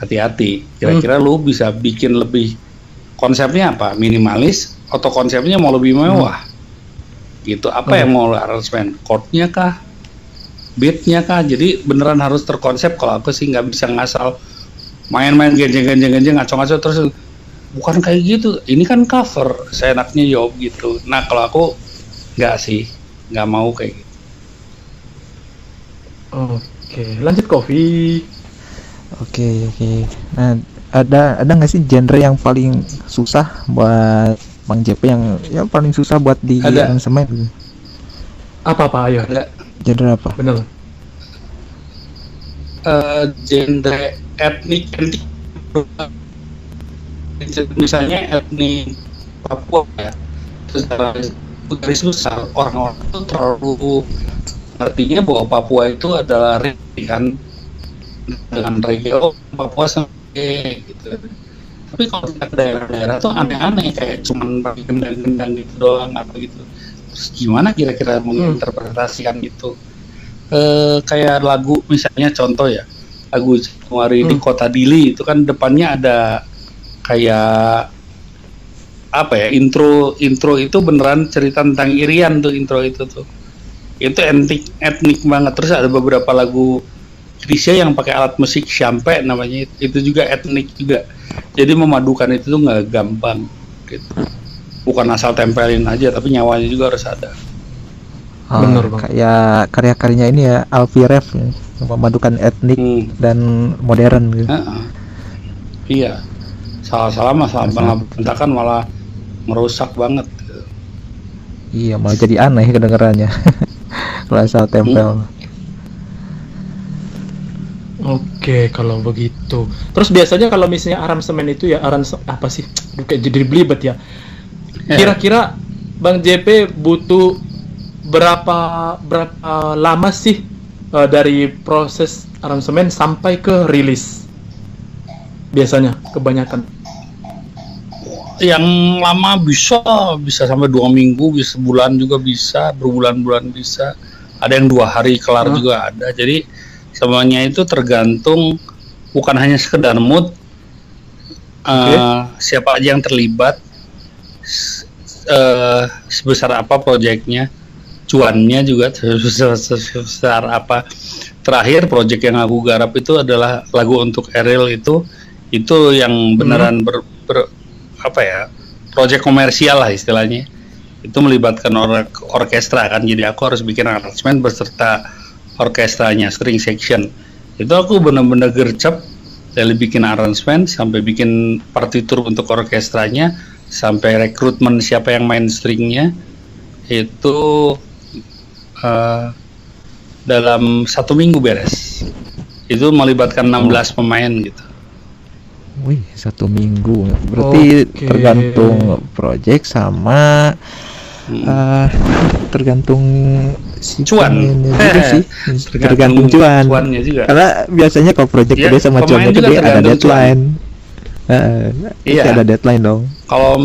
Speaker 5: hati-hati. Kira-kira lu bisa bikin lebih, konsepnya apa, minimalis atau konsepnya mau lebih mewah gitu. Apa yang mau aransemen, chordnya kah, beatnya kah? Jadi beneran harus terkonsep. Kalau aku sih nggak bisa ngasal main-main genjeng ngaco-ngaco terus. Bukan kayak gitu, ini kan cover, saya enaknya jawab gitu. Nah kalau aku nggak sih, nggak mau kayak gitu.
Speaker 4: Oke, lanjut Kofi.
Speaker 3: Oke. Nah, ada nggak sih genre yang paling susah buat Bang JP, yang paling susah buat di aransemen?
Speaker 4: Apa ayo?
Speaker 3: Genre apa?
Speaker 4: Bener.
Speaker 5: Genre etnik, misalnya etnik Papua ya, terus dari susah orang-orang itu terlalu artinya bahwa Papua itu adalah reggae kan, dengan reggae Papua sampai gitu. Tapi kalau kita ke daerah-daerah tuh aneh-aneh, kayak cuman pakai gendang-gendang gitu doang apa gitu. gimana kira-kira menginterpretasikan itu. Kayak lagu misalnya contoh ya, lagu Januari di Kota Dili itu kan depannya ada kayak apa ya, intro itu beneran cerita tentang Irian tuh, intro itu tuh. Itu etnik banget. Terus ada beberapa lagu Indonesia yang pakai alat musik syampe namanya, itu juga etnik juga. Jadi memadukan itu tuh nggak gampang gitu. Bukan asal tempelin aja, tapi nyawanya juga harus ada.
Speaker 3: Bener Bang. Kayak karya-karyanya ini ya, Alfie Rev ya, memadukan etnik dan modern gitu.
Speaker 5: Iya. Salah-salah masalah bentakan malah merusak banget.
Speaker 3: Iya, malah jadi aneh kedengarannya. Kalau asal tempel.
Speaker 4: Oke, kalau begitu. Terus biasanya kalau misalnya aransemen itu ya apa sih? Kayak jadi belibet ya. Kira-kira Bang JP butuh berapa lama sih dari proses aransemen sampai ke rilis? Biasanya kebanyakan.
Speaker 5: Yang lama bisa sampai 2 minggu, bisa sebulan juga bisa, berbulan-bulan bisa. Ada yang 2 hari kelar juga ada. Jadi semuanya itu tergantung, bukan hanya sekedar mood, siapa aja yang terlibat, sebesar apa proyeknya, cuannya juga sebesar apa. Terakhir proyek yang aku garap itu adalah lagu untuk Eril, itu yang beneran proyek komersial lah istilahnya. Itu melibatkan orkestra kan, jadi aku harus bikin aransemen beserta orkestranya, string section. Itu aku benar-benar gercep dari bikin aransemen sampai bikin partitur untuk orkestranya, sampai rekrutmen siapa yang main stringnya. Itu dalam 1 minggu beres. Itu melibatkan 16 pemain gitu.
Speaker 3: Wih, 1 minggu. Berarti tergantung project sama tergantung si
Speaker 5: cuan
Speaker 3: juga sih. Tergantung cuannya
Speaker 5: juga.
Speaker 3: Karena biasanya kalau project gede sama cuannya gede ada deadline. Iya, ada deadline dong.
Speaker 5: Kalau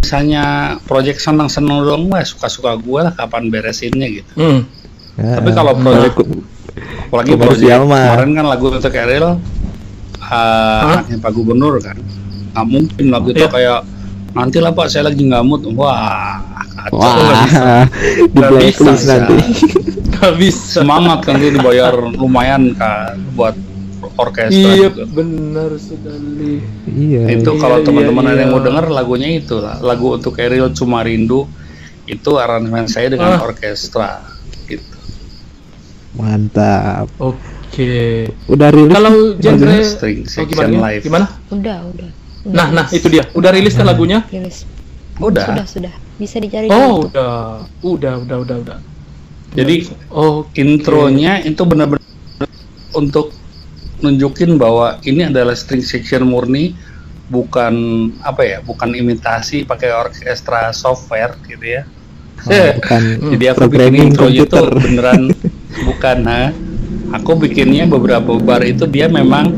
Speaker 5: misalnya project seneng-seneng doang, suka-suka gue lah kapan beresinnya gitu. Tapi kalau project apalagi project kemarin kan lagu untuk Eril, anaknya Pak Gubernur kan, nggak mungkin lagu itu kayak nanti lah Pak saya lagi nggak mood,
Speaker 3: nggak bisa nanti.
Speaker 4: Nggak bisa.
Speaker 5: Semangat kan dia dibayar lumayan kan buat orkestra.
Speaker 4: Iya juga. Benar sekali.
Speaker 3: Iya.
Speaker 5: Itu kalau teman-teman ada yang mau denger lagunya itu lah, lagu untuk Eril Cuma Rindu, itu aransemen saya dengan orkestra gitu.
Speaker 3: Mantap.
Speaker 4: Oke.
Speaker 3: Udah rilis?
Speaker 4: Kalau genre
Speaker 5: string section live.
Speaker 2: Udah.
Speaker 4: Nah, itu dia. Udah rilis kan lagunya?
Speaker 2: Rilis.
Speaker 5: Udah.
Speaker 2: Sudah. Bisa dicari.
Speaker 4: Udah.
Speaker 5: Jadi intronya itu benar-benar untuk nunjukin bahwa ini adalah string section murni, bukan bukan imitasi pakai orkestra software gitu ya. Jadi aku bikin intro itu beneran bukan, aku bikinnya beberapa bar itu dia memang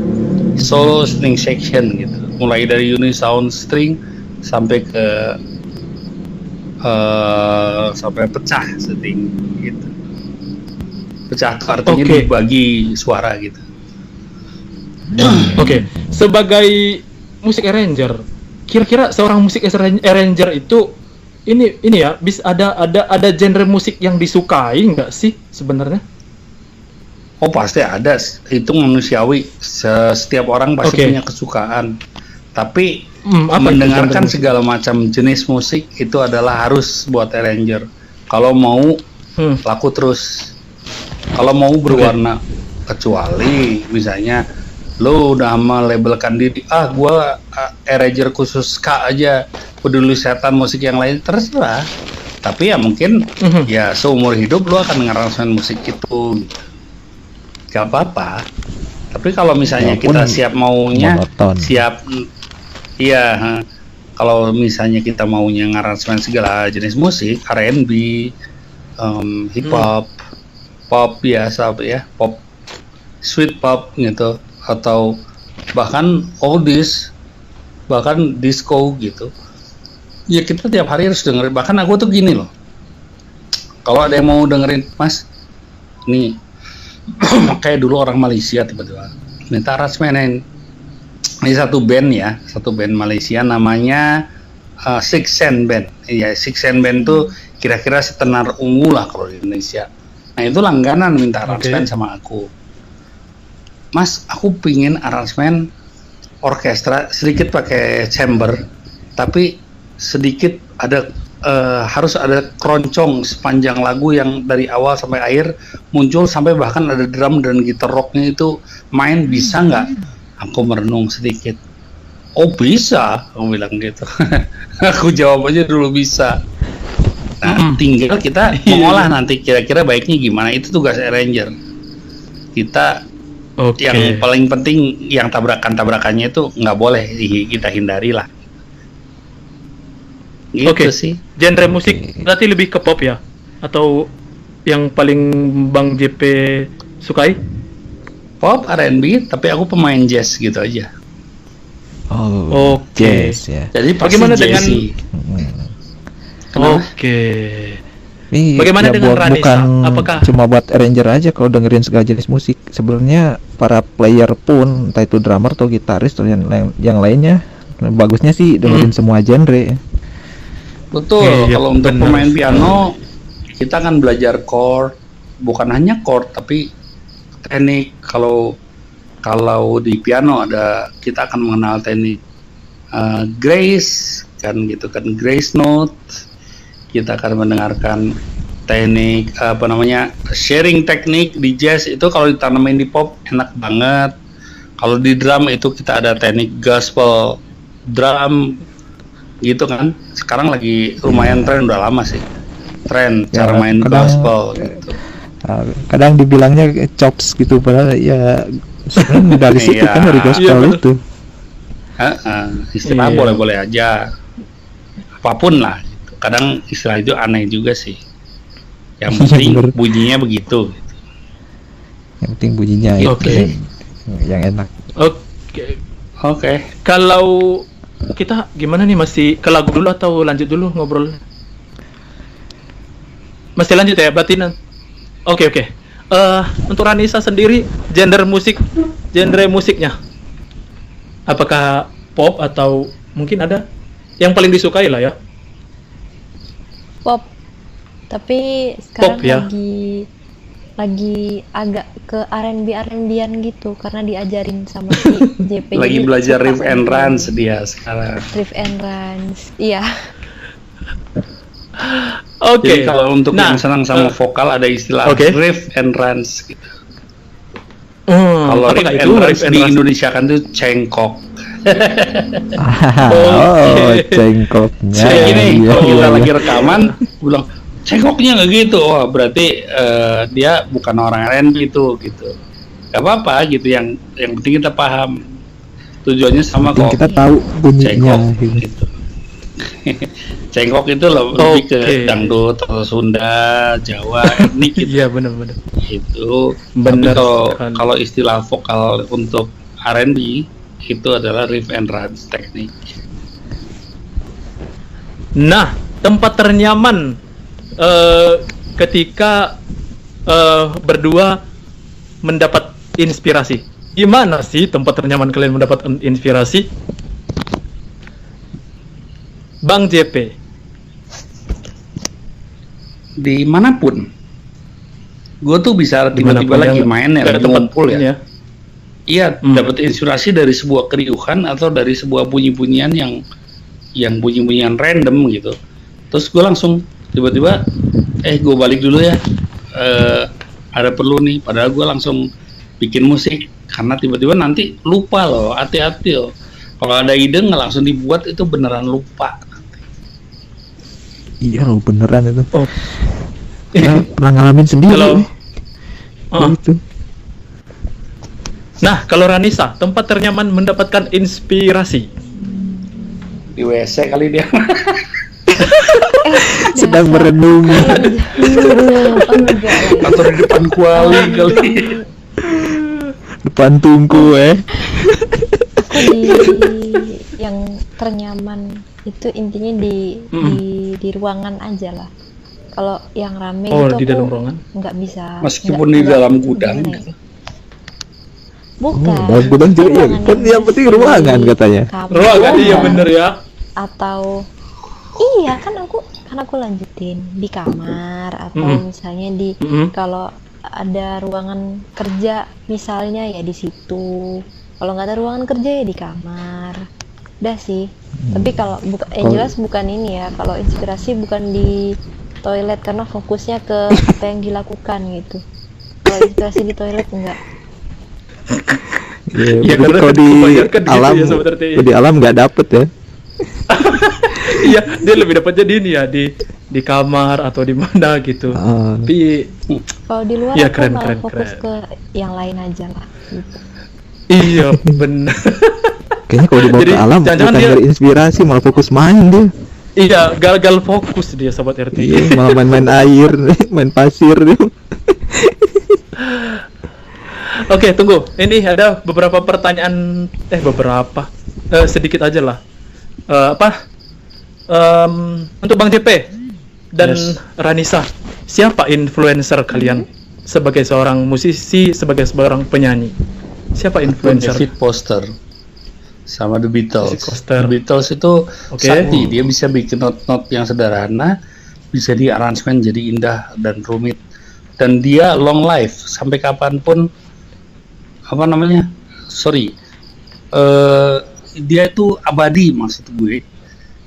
Speaker 5: solo string section gitu, mulai dari unisound string sampai ke sampai pecah string gitu. Pecah itu artinya dibagi suara gitu.
Speaker 4: Oke, sebagai musik arranger, kira-kira seorang musik arranger itu ini ya, ada genre musik yang disukai nggak sih sebenarnya?
Speaker 5: Oh pasti ada, itu manusiawi. Setiap orang pasti punya kesukaan. Tapi mendengarkan segala macam jenis musik itu adalah harus buat arranger. Kalau mau laku terus, kalau mau berwarna, kecuali misalnya lo udah melabelkan diri, gua arranger khusus ska aja, peduli setan musik yang lain terserah. Tapi ya mungkin ya seumur hidup lo akan ngerasain musik itu gitu. Gak apa-apa. Tapi kalau misalnya kita siap maunya monoton. Kalau misalnya kita maunya ngaransemen segala jenis musik, R&B, hip hop, pop biasa ya, pop sweet pop gitu, atau bahkan oldies, bahkan disco gitu. Ya kita tiap hari harus dengerin. Bahkan aku tuh gini loh, kalau ada yang mau dengerin, Mas, nih kayak dulu orang Malaysia tiba-tiba minta aransemen. Ini satu band Malaysia namanya Six Sense Band. Ya, Six Sense Band tuh kira-kira setenar ungu lah kalau di Indonesia. Nah itu langganan minta aransemen sama aku. Mas, aku pingin aransemen orkestra sedikit pakai chamber, tapi sedikit ada harus ada keroncong sepanjang lagu yang dari awal sampai akhir muncul, sampai bahkan ada drum dan gitar rocknya itu main, bisa nggak? Aku merenung sedikit. Oh bisa, aku bilang gitu. Aku jawab aja dulu bisa. Nah, tinggal kita mengolah nanti kira-kira baiknya gimana, itu tugas arranger. Kita yang paling penting yang tabrakannya itu nggak boleh kita hindari lah. Gitu sih.
Speaker 4: Genre musik berarti lebih ke pop ya? Atau yang paling Bang JP sukai?
Speaker 5: Pop, R&B, tapi aku pemain jazz gitu aja.
Speaker 3: Oh, jazz ya.
Speaker 5: Jadi
Speaker 4: bagaimana dengan bagaimana dengan Ranisa?
Speaker 3: Bukan
Speaker 4: apakah
Speaker 3: cuma buat arranger aja kalau dengerin segala jenis musik. Sebenarnya para player pun, entah itu drummer atau gitaris atau yang lainnya, bagusnya sih dengerin semua genre.
Speaker 5: Betul. Kalau untuk pemain piano, kita kan belajar chord, bukan hanya chord tapi teknik. Kalau di piano kita akan mengenal teknik grace kan gitu kan, grace note. Kita akan mendengarkan teknik sharing teknik. Di jazz itu kalau ditanamin di pop enak banget. Kalau di drum itu kita ada teknik gospel drum gitu kan. Sekarang lagi lumayan tren, udah lama sih tren cara main gospel gitu.
Speaker 3: Kadang dibilangnya chops gitu, padahal ya dari situ kan, dari gospel itu.
Speaker 5: Istilah boleh-boleh aja, apapun lah. Kadang istilah itu aneh juga sih. Yang penting bunyinya begitu.
Speaker 3: Yang penting bunyinya itu yang enak.
Speaker 5: Oke.
Speaker 4: Kalau kita gimana nih, masih ke lagu dulu atau lanjut dulu ngobrol? Masih lanjut ya, berarti Oke. Untuk Ranisa sendiri, genre musiknya apakah pop atau mungkin ada yang paling disukai lah ya?
Speaker 2: Pop, tapi sekarang
Speaker 4: pop, ya?
Speaker 2: lagi agak ke R&B-an gitu karena diajarin sama si JP.
Speaker 5: Lagi belajar riff and runs dia sekarang.
Speaker 2: Riff and runs, iya.
Speaker 5: Jadi kalau untuk yang senang sama vokal ada istilah riff and runs gitu. Kalau riff and runs di Indonesia kan itu cengkok.
Speaker 3: Cengkoknya.
Speaker 5: Kayak gini, kalau kita lagi rekaman, bilang cengkoknya nggak gitu, wah berarti dia bukan orang R&B itu gitu. Gak apa-apa gitu, yang penting kita paham tujuannya sama kok.
Speaker 3: Kita tahu bunyinya
Speaker 5: gitu. Cengkok itu lebih ke dangdut atau Sunda, Jawa, etnik gitu.
Speaker 4: Iya benar-benar.
Speaker 5: Itu. Tapi kalau istilah vokal untuk R&B itu adalah riff and runs teknik.
Speaker 4: Nah, tempat ternyaman ketika berdua mendapat inspirasi. Gimana sih tempat ternyaman kalian mendapat inspirasi? Bang JP.
Speaker 5: Dimanapun. Gue tuh bisa tiba-tiba lagi main ya, lagi ngumpul ya. Iya, dapat inspirasi dari sebuah keriuhan atau dari sebuah bunyi-bunyian yang bunyi-bunyian random gitu. Terus gue langsung tiba-tiba, gue balik dulu ya. Ada perlu nih, padahal gue langsung bikin musik karena tiba-tiba nanti lupa loh, hati-hati loh. Kalau ada ide nggak langsung dibuat itu beneran lupa.
Speaker 3: Iya loh, beneran itu. Pernah ngalamin sendiri. Gitu.
Speaker 4: Nah, kalau Ranisa, tempat ternyaman mendapatkan inspirasi?
Speaker 5: Di WC kali dia.
Speaker 3: Sedang merenung.
Speaker 5: Atau di depan kuali kali.
Speaker 3: Depan tungku
Speaker 2: Aku di yang ternyaman itu intinya di ruangan aja lah. Kalau yang rame itu
Speaker 4: di
Speaker 2: aku
Speaker 4: dalam ruangan?
Speaker 2: nggak bisa.
Speaker 5: Meskipun di dalam gudang.
Speaker 2: Gimana ya? Bukan.
Speaker 3: Dalam gudang juga ya. Kan yang penting ruangan katanya.
Speaker 4: Ruangan iya bener ya.
Speaker 2: Atau iya kan aku lanjutin di kamar atau misalnya di kalau ada ruangan kerja misalnya ya di situ. Kalau nggak ada ruangan kerja ya di kamar. Udah sih. Tapi kalau jelas bukan ini ya. Kalau inspirasi bukan di toilet karena fokusnya ke apa yang dilakukan gitu. Kalau inspirasi di toilet enggak.
Speaker 3: Ya, karena kalau di alam,
Speaker 4: gitu
Speaker 3: di alam nggak dapet ya.
Speaker 4: Iya, dia lebih dapatnya di ini ya di kamar atau di mana gitu. Tapi
Speaker 2: kalau di luar
Speaker 4: ya,
Speaker 2: aku malah fokus ke yang lain aja lah. Gitu.
Speaker 4: Iya benar.
Speaker 3: Kayaknya kalau dibawa ke alam bukan dari inspirasi malah fokus main dia.
Speaker 4: Iya, gagal fokus dia sobat RT.
Speaker 3: Iya, malah main air, main pasir dia.
Speaker 4: Oke, tunggu. Ini ada beberapa pertanyaan, sedikit aja lah. Untuk Bang JP dan Ranisa, siapa influencer kalian sebagai seorang musisi, sebagai seorang penyanyi? Siapa influencer?
Speaker 5: David Foster sama The Beatles. The Beatles itu sakti, dia bisa bikin not-not yang sederhana, bisa di arrangement jadi indah dan rumit, dan dia long life sampai kapanpun. Dia itu abadi, maksud gue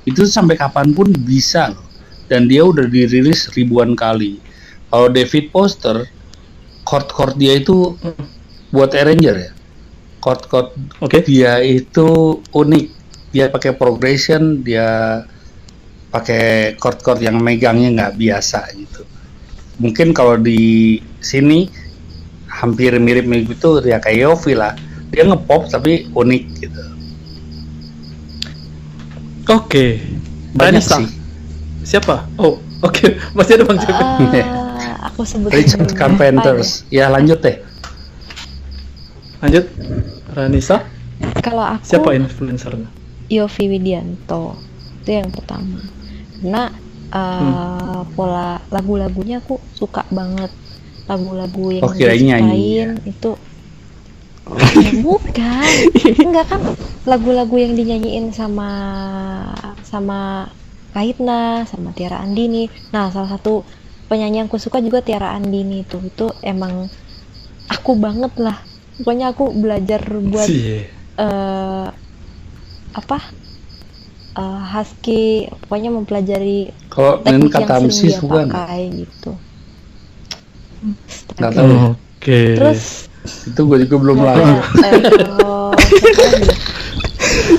Speaker 5: itu sampai kapanpun bisa loh. Dan dia udah dirilis ribuan kali. Kalau David Foster, chord dia itu buat arranger ya, chord dia itu unik, dia pakai progression, dia pakai chord yang megangnya nggak biasa gitu. Mungkin kalau di sini hampir mirip-mirip itu ya kayak Yofi lah, dia ngepop tapi unik gitu.
Speaker 4: Oke,
Speaker 5: banyak sih.
Speaker 4: Siapa? Masih ada Bang JP.
Speaker 2: Aku sebut
Speaker 5: Richard Carpenters. Ya lanjut deh.
Speaker 4: Lanjut, Ranisa.
Speaker 2: Kalau aku
Speaker 4: siapa influencernya?
Speaker 2: Yofi Widianto, itu yang pertama. Karena pola lagu-lagunya aku suka banget. Lagu-lagu yang diciptain itu bukan, enggak kan lagu-lagu yang dinyanyiin sama Kahitna, sama Tiara Andini. Nah, salah satu penyanyi yang aku suka juga Tiara Andini itu emang aku banget lah. Pokoknya aku belajar buat husky, pokoknya mempelajari teknik yang sering dia pakai gitu.
Speaker 4: Oke.
Speaker 2: Terus
Speaker 5: itu gue juga belum lagi.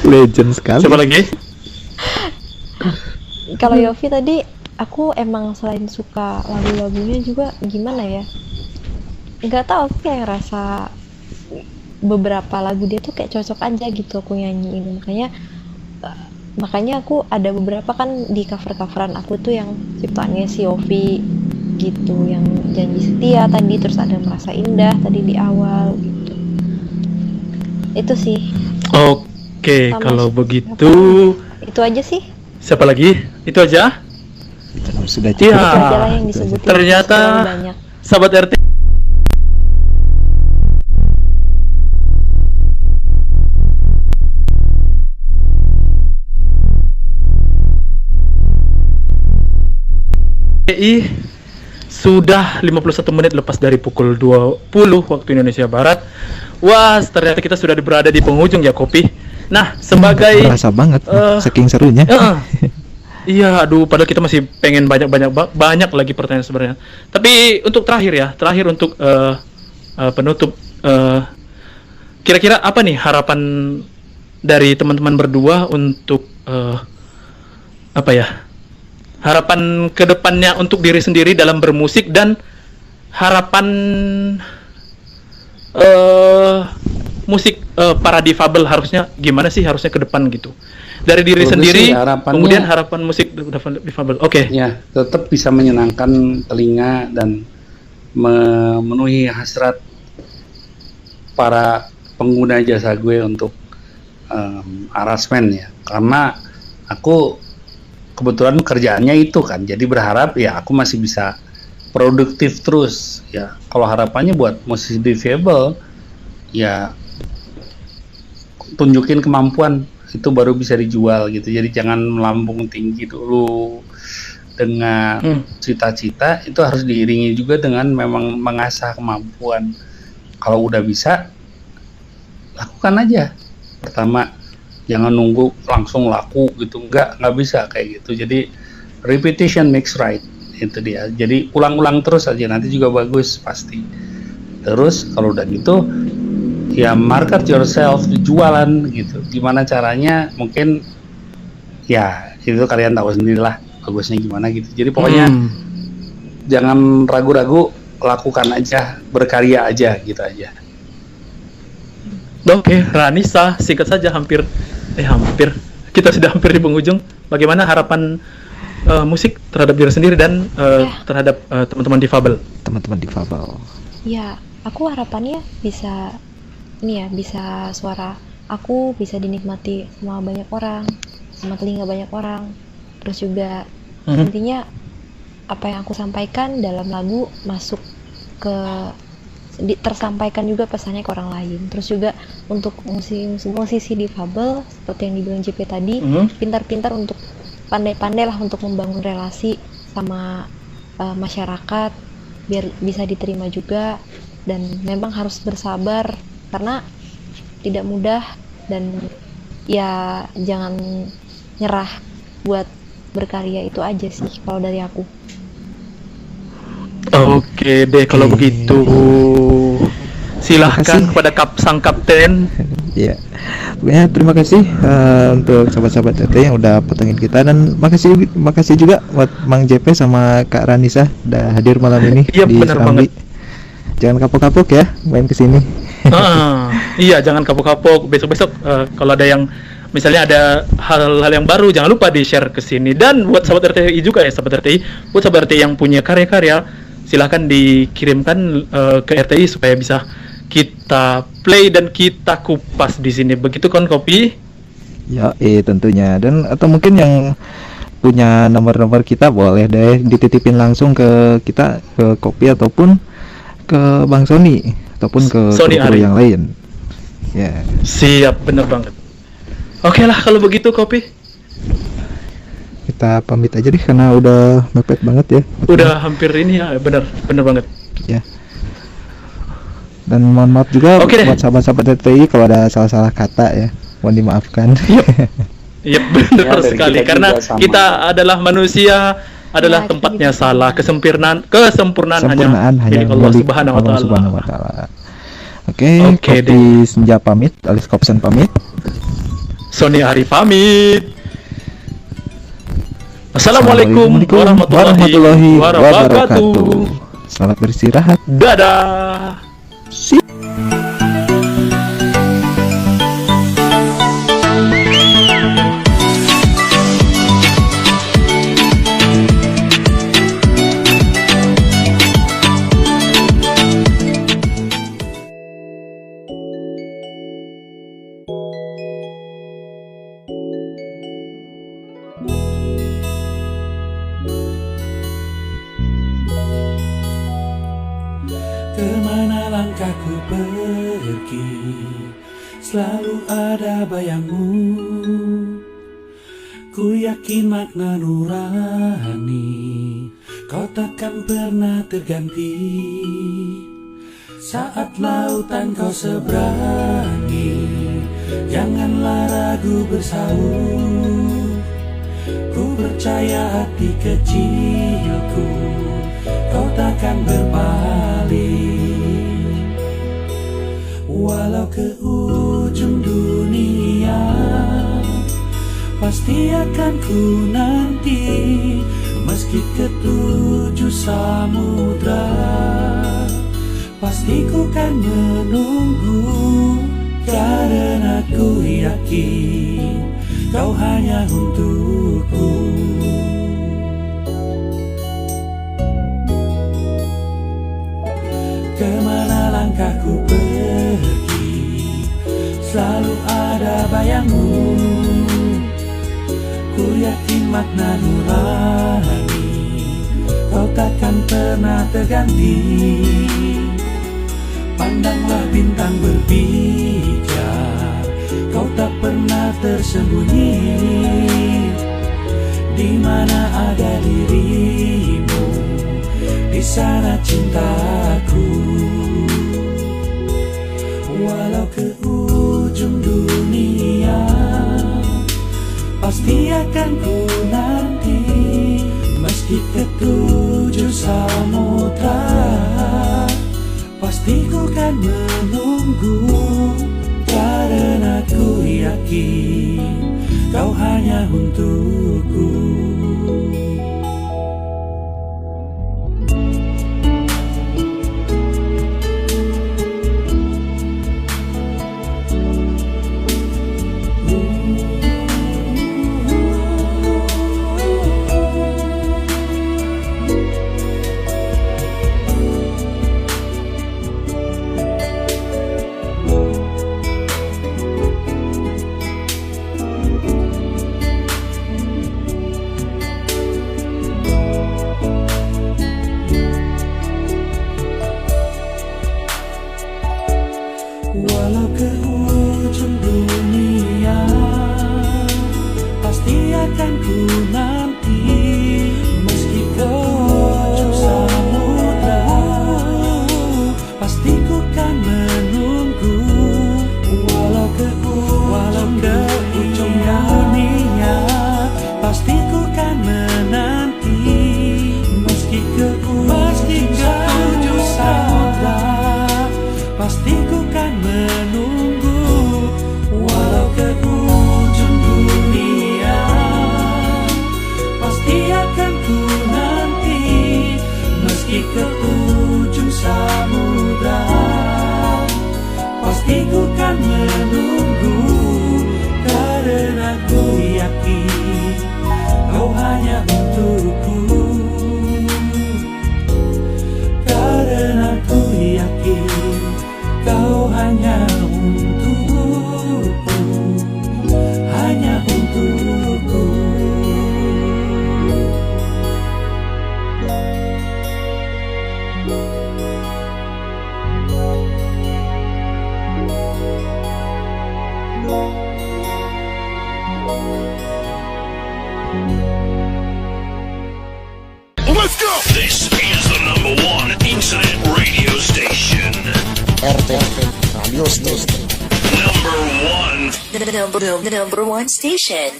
Speaker 3: Legend sekali.
Speaker 4: Siapa lagi?
Speaker 2: Kalau Yofi tadi, aku emang selain suka lagu-lagunya juga gimana ya? Nggak tahu, aku kayak ngerasa beberapa lagu dia tuh kayak cocok aja gitu aku nyanyiin. Makanya aku ada beberapa kan di cover-coveran aku tuh yang ciptaannya si Yofi gitu, yang Janji Setia tadi, terus ada Merasa Indah tadi di awal gitu. Itu sih.
Speaker 4: Oke, kalau begitu
Speaker 2: itu aja sih.
Speaker 4: Siapa lagi? Itu aja?
Speaker 3: Sudah cukup.
Speaker 2: Ya,
Speaker 4: ternyata sahabat RT sudah 51 menit lepas dari pukul 20 waktu Indonesia Barat. Wah, ternyata kita sudah berada di penghujung ya, Kopi. Nah, sebagai
Speaker 3: terasa banget saking serunya.
Speaker 4: Iya, aduh, padahal kita masih pengen banyak lagi pertanyaan sebenarnya. Tapi untuk terakhir untuk penutup, kira-kira apa nih harapan dari teman-teman berdua untuk harapan kedepannya untuk diri sendiri dalam bermusik, dan harapan musik para difabel harusnya gimana sih harusnya ke depan gitu? Dari diri
Speaker 5: Kalau
Speaker 4: sendiri,
Speaker 5: sih harapannya-
Speaker 4: kemudian harapan musik difabel. Oke.
Speaker 5: Ya, tetap bisa menyenangkan telinga dan memenuhi hasrat para pengguna jasa gue untuk arrangement ya. Karena aku kebetulan kerjaannya itu kan, jadi berharap ya aku masih bisa produktif terus ya. Kalau harapannya buat musisi difabel ya tunjukin kemampuan, itu baru bisa dijual gitu. Jadi jangan melambung tinggi dulu dengan cita-cita, itu harus diiringi juga dengan memang mengasah kemampuan. Kalau udah bisa, lakukan aja. Pertama, jangan nunggu langsung laku gitu, nggak bisa kayak gitu. Jadi repetition makes right, itu dia. Jadi ulang-ulang terus aja, nanti juga bagus pasti. Terus kalau udah gitu, ya market yourself, jualan gitu. Gimana caranya? Mungkin ya itu kalian tahu sendirilah bagusnya gimana gitu. Jadi pokoknya jangan ragu-ragu, lakukan aja, berkarya aja gitu aja.
Speaker 4: Oke, Ranisa, singkat saja hampir kita sudah hampir di penghujung. Bagaimana harapan musik terhadap diri sendiri dan terhadap teman-teman difabel?
Speaker 3: Teman-teman difabel.
Speaker 2: Ya, aku harapannya bisa suara aku bisa dinikmati sama banyak orang, sama telinga banyak orang. Terus juga intinya apa yang aku sampaikan dalam lagu masuk ke tersampaikan juga pesannya ke orang lain. Terus juga untuk musisi difabel seperti yang dibilang JP tadi, pintar-pintar untuk pandai-pandai lah untuk membangun relasi sama masyarakat biar bisa diterima juga, dan memang harus bersabar karena tidak mudah, dan ya jangan nyerah buat berkarya, itu aja sih kalau dari aku.
Speaker 4: Oke deh kalau begitu. Silahkan kepada sang kapten.
Speaker 3: Ya, pokoknya terima kasih untuk sahabat-sahabat RT yang udah potongin kita, dan makasih juga buat Mang JP sama Kak Ranisa udah hadir malam ini di Serambi. Jangan kapok-kapok ya main kesini.
Speaker 4: Iya, jangan kapok-kapok. Besok-besok kalau ada yang misalnya ada hal-hal yang baru, jangan lupa di-share ke sini. Dan buat sahabat RTI juga ya, sahabat RTI, buat sahabat RTI yang punya karya-karya, silahkan dikirimkan ke RTI supaya bisa kita play dan kita kupas di sini. Begitu kan, Kopi?
Speaker 3: Ya, tentunya. Dan atau mungkin yang punya nomor-nomor kita boleh deh dititipin langsung ke kita, ke Kopi ataupun ke Bang Sony ataupun ke kru yang lain. Ya.
Speaker 4: Siap, bener banget. Oke lah kalau begitu, Kopi.
Speaker 3: Kita pamit aja deh karena udah mepet banget ya.
Speaker 4: Udah hampir ini ya, bener banget. Ya.
Speaker 3: Dan mohon maaf juga buat sahabat-sahabat RTI kalau ada salah-salah kata ya, mohon dimaafkan.
Speaker 4: Iya benar sekali, karena kita adalah manusia, adalah tempatnya salah, kesempurnaan hanya milik Allah Subhanahu wa Ta'ala.
Speaker 3: Oke, Kopi Senja pamit, alias Kopsen pamit.
Speaker 4: Sony Ari pamit. Assalamualaikum warahmatullahi wabarakatuh.
Speaker 3: Selamat beristirahat.
Speaker 4: Dadah.
Speaker 8: Kemana langkahku pergi, selalu ada bayangmu. Ku yakin makna nurani kau takkan pernah terganti. Saat lautan kau seberangi, janganlah ragu bersaut. Ku percaya hati kecilku, kau takkan berbalik. Walau ke ujung dunia, pasti akan ku nanti. Meski ke 7 samudra, pasti ku kan menunggu. karena ku yakin kau hanya untukku. Kemana langkahku pergi, selalu ada bayangmu. Ku yakin makna nurani, kau takkan pernah terganti. Pandanglah bintang berbicar, kau tak pernah tersembunyi. Di mana ada dirimu, di sana cintaku. Walau ke ujung dunia, pasti akan ku nanti. Meski ke 7 samudra, pasti ku kan menunggu. Karena ku yakin kau hanya untukku. Walau ke ujung dunia, pasti akan ku nanti. Meski ke ujung samudra, pasti ku kan menunggu. Walau ke ujung dunia, pasti ku kan menanti. Meski ke ujung samudra, pasti ku kan menunggu. Walau ke ujung dunia, pasti akan ku nanti. Meski ke ujung samudra, pasti ku kan menunggu. Karena ku yakin kau hanya untukku. Karena ku yakin kau hanya untukku, hanya untukku.
Speaker 10: Let's go! This is the #1 internet radio station.
Speaker 11: RTV Radio Station.
Speaker 10: Number 1.
Speaker 11: The number 1 station.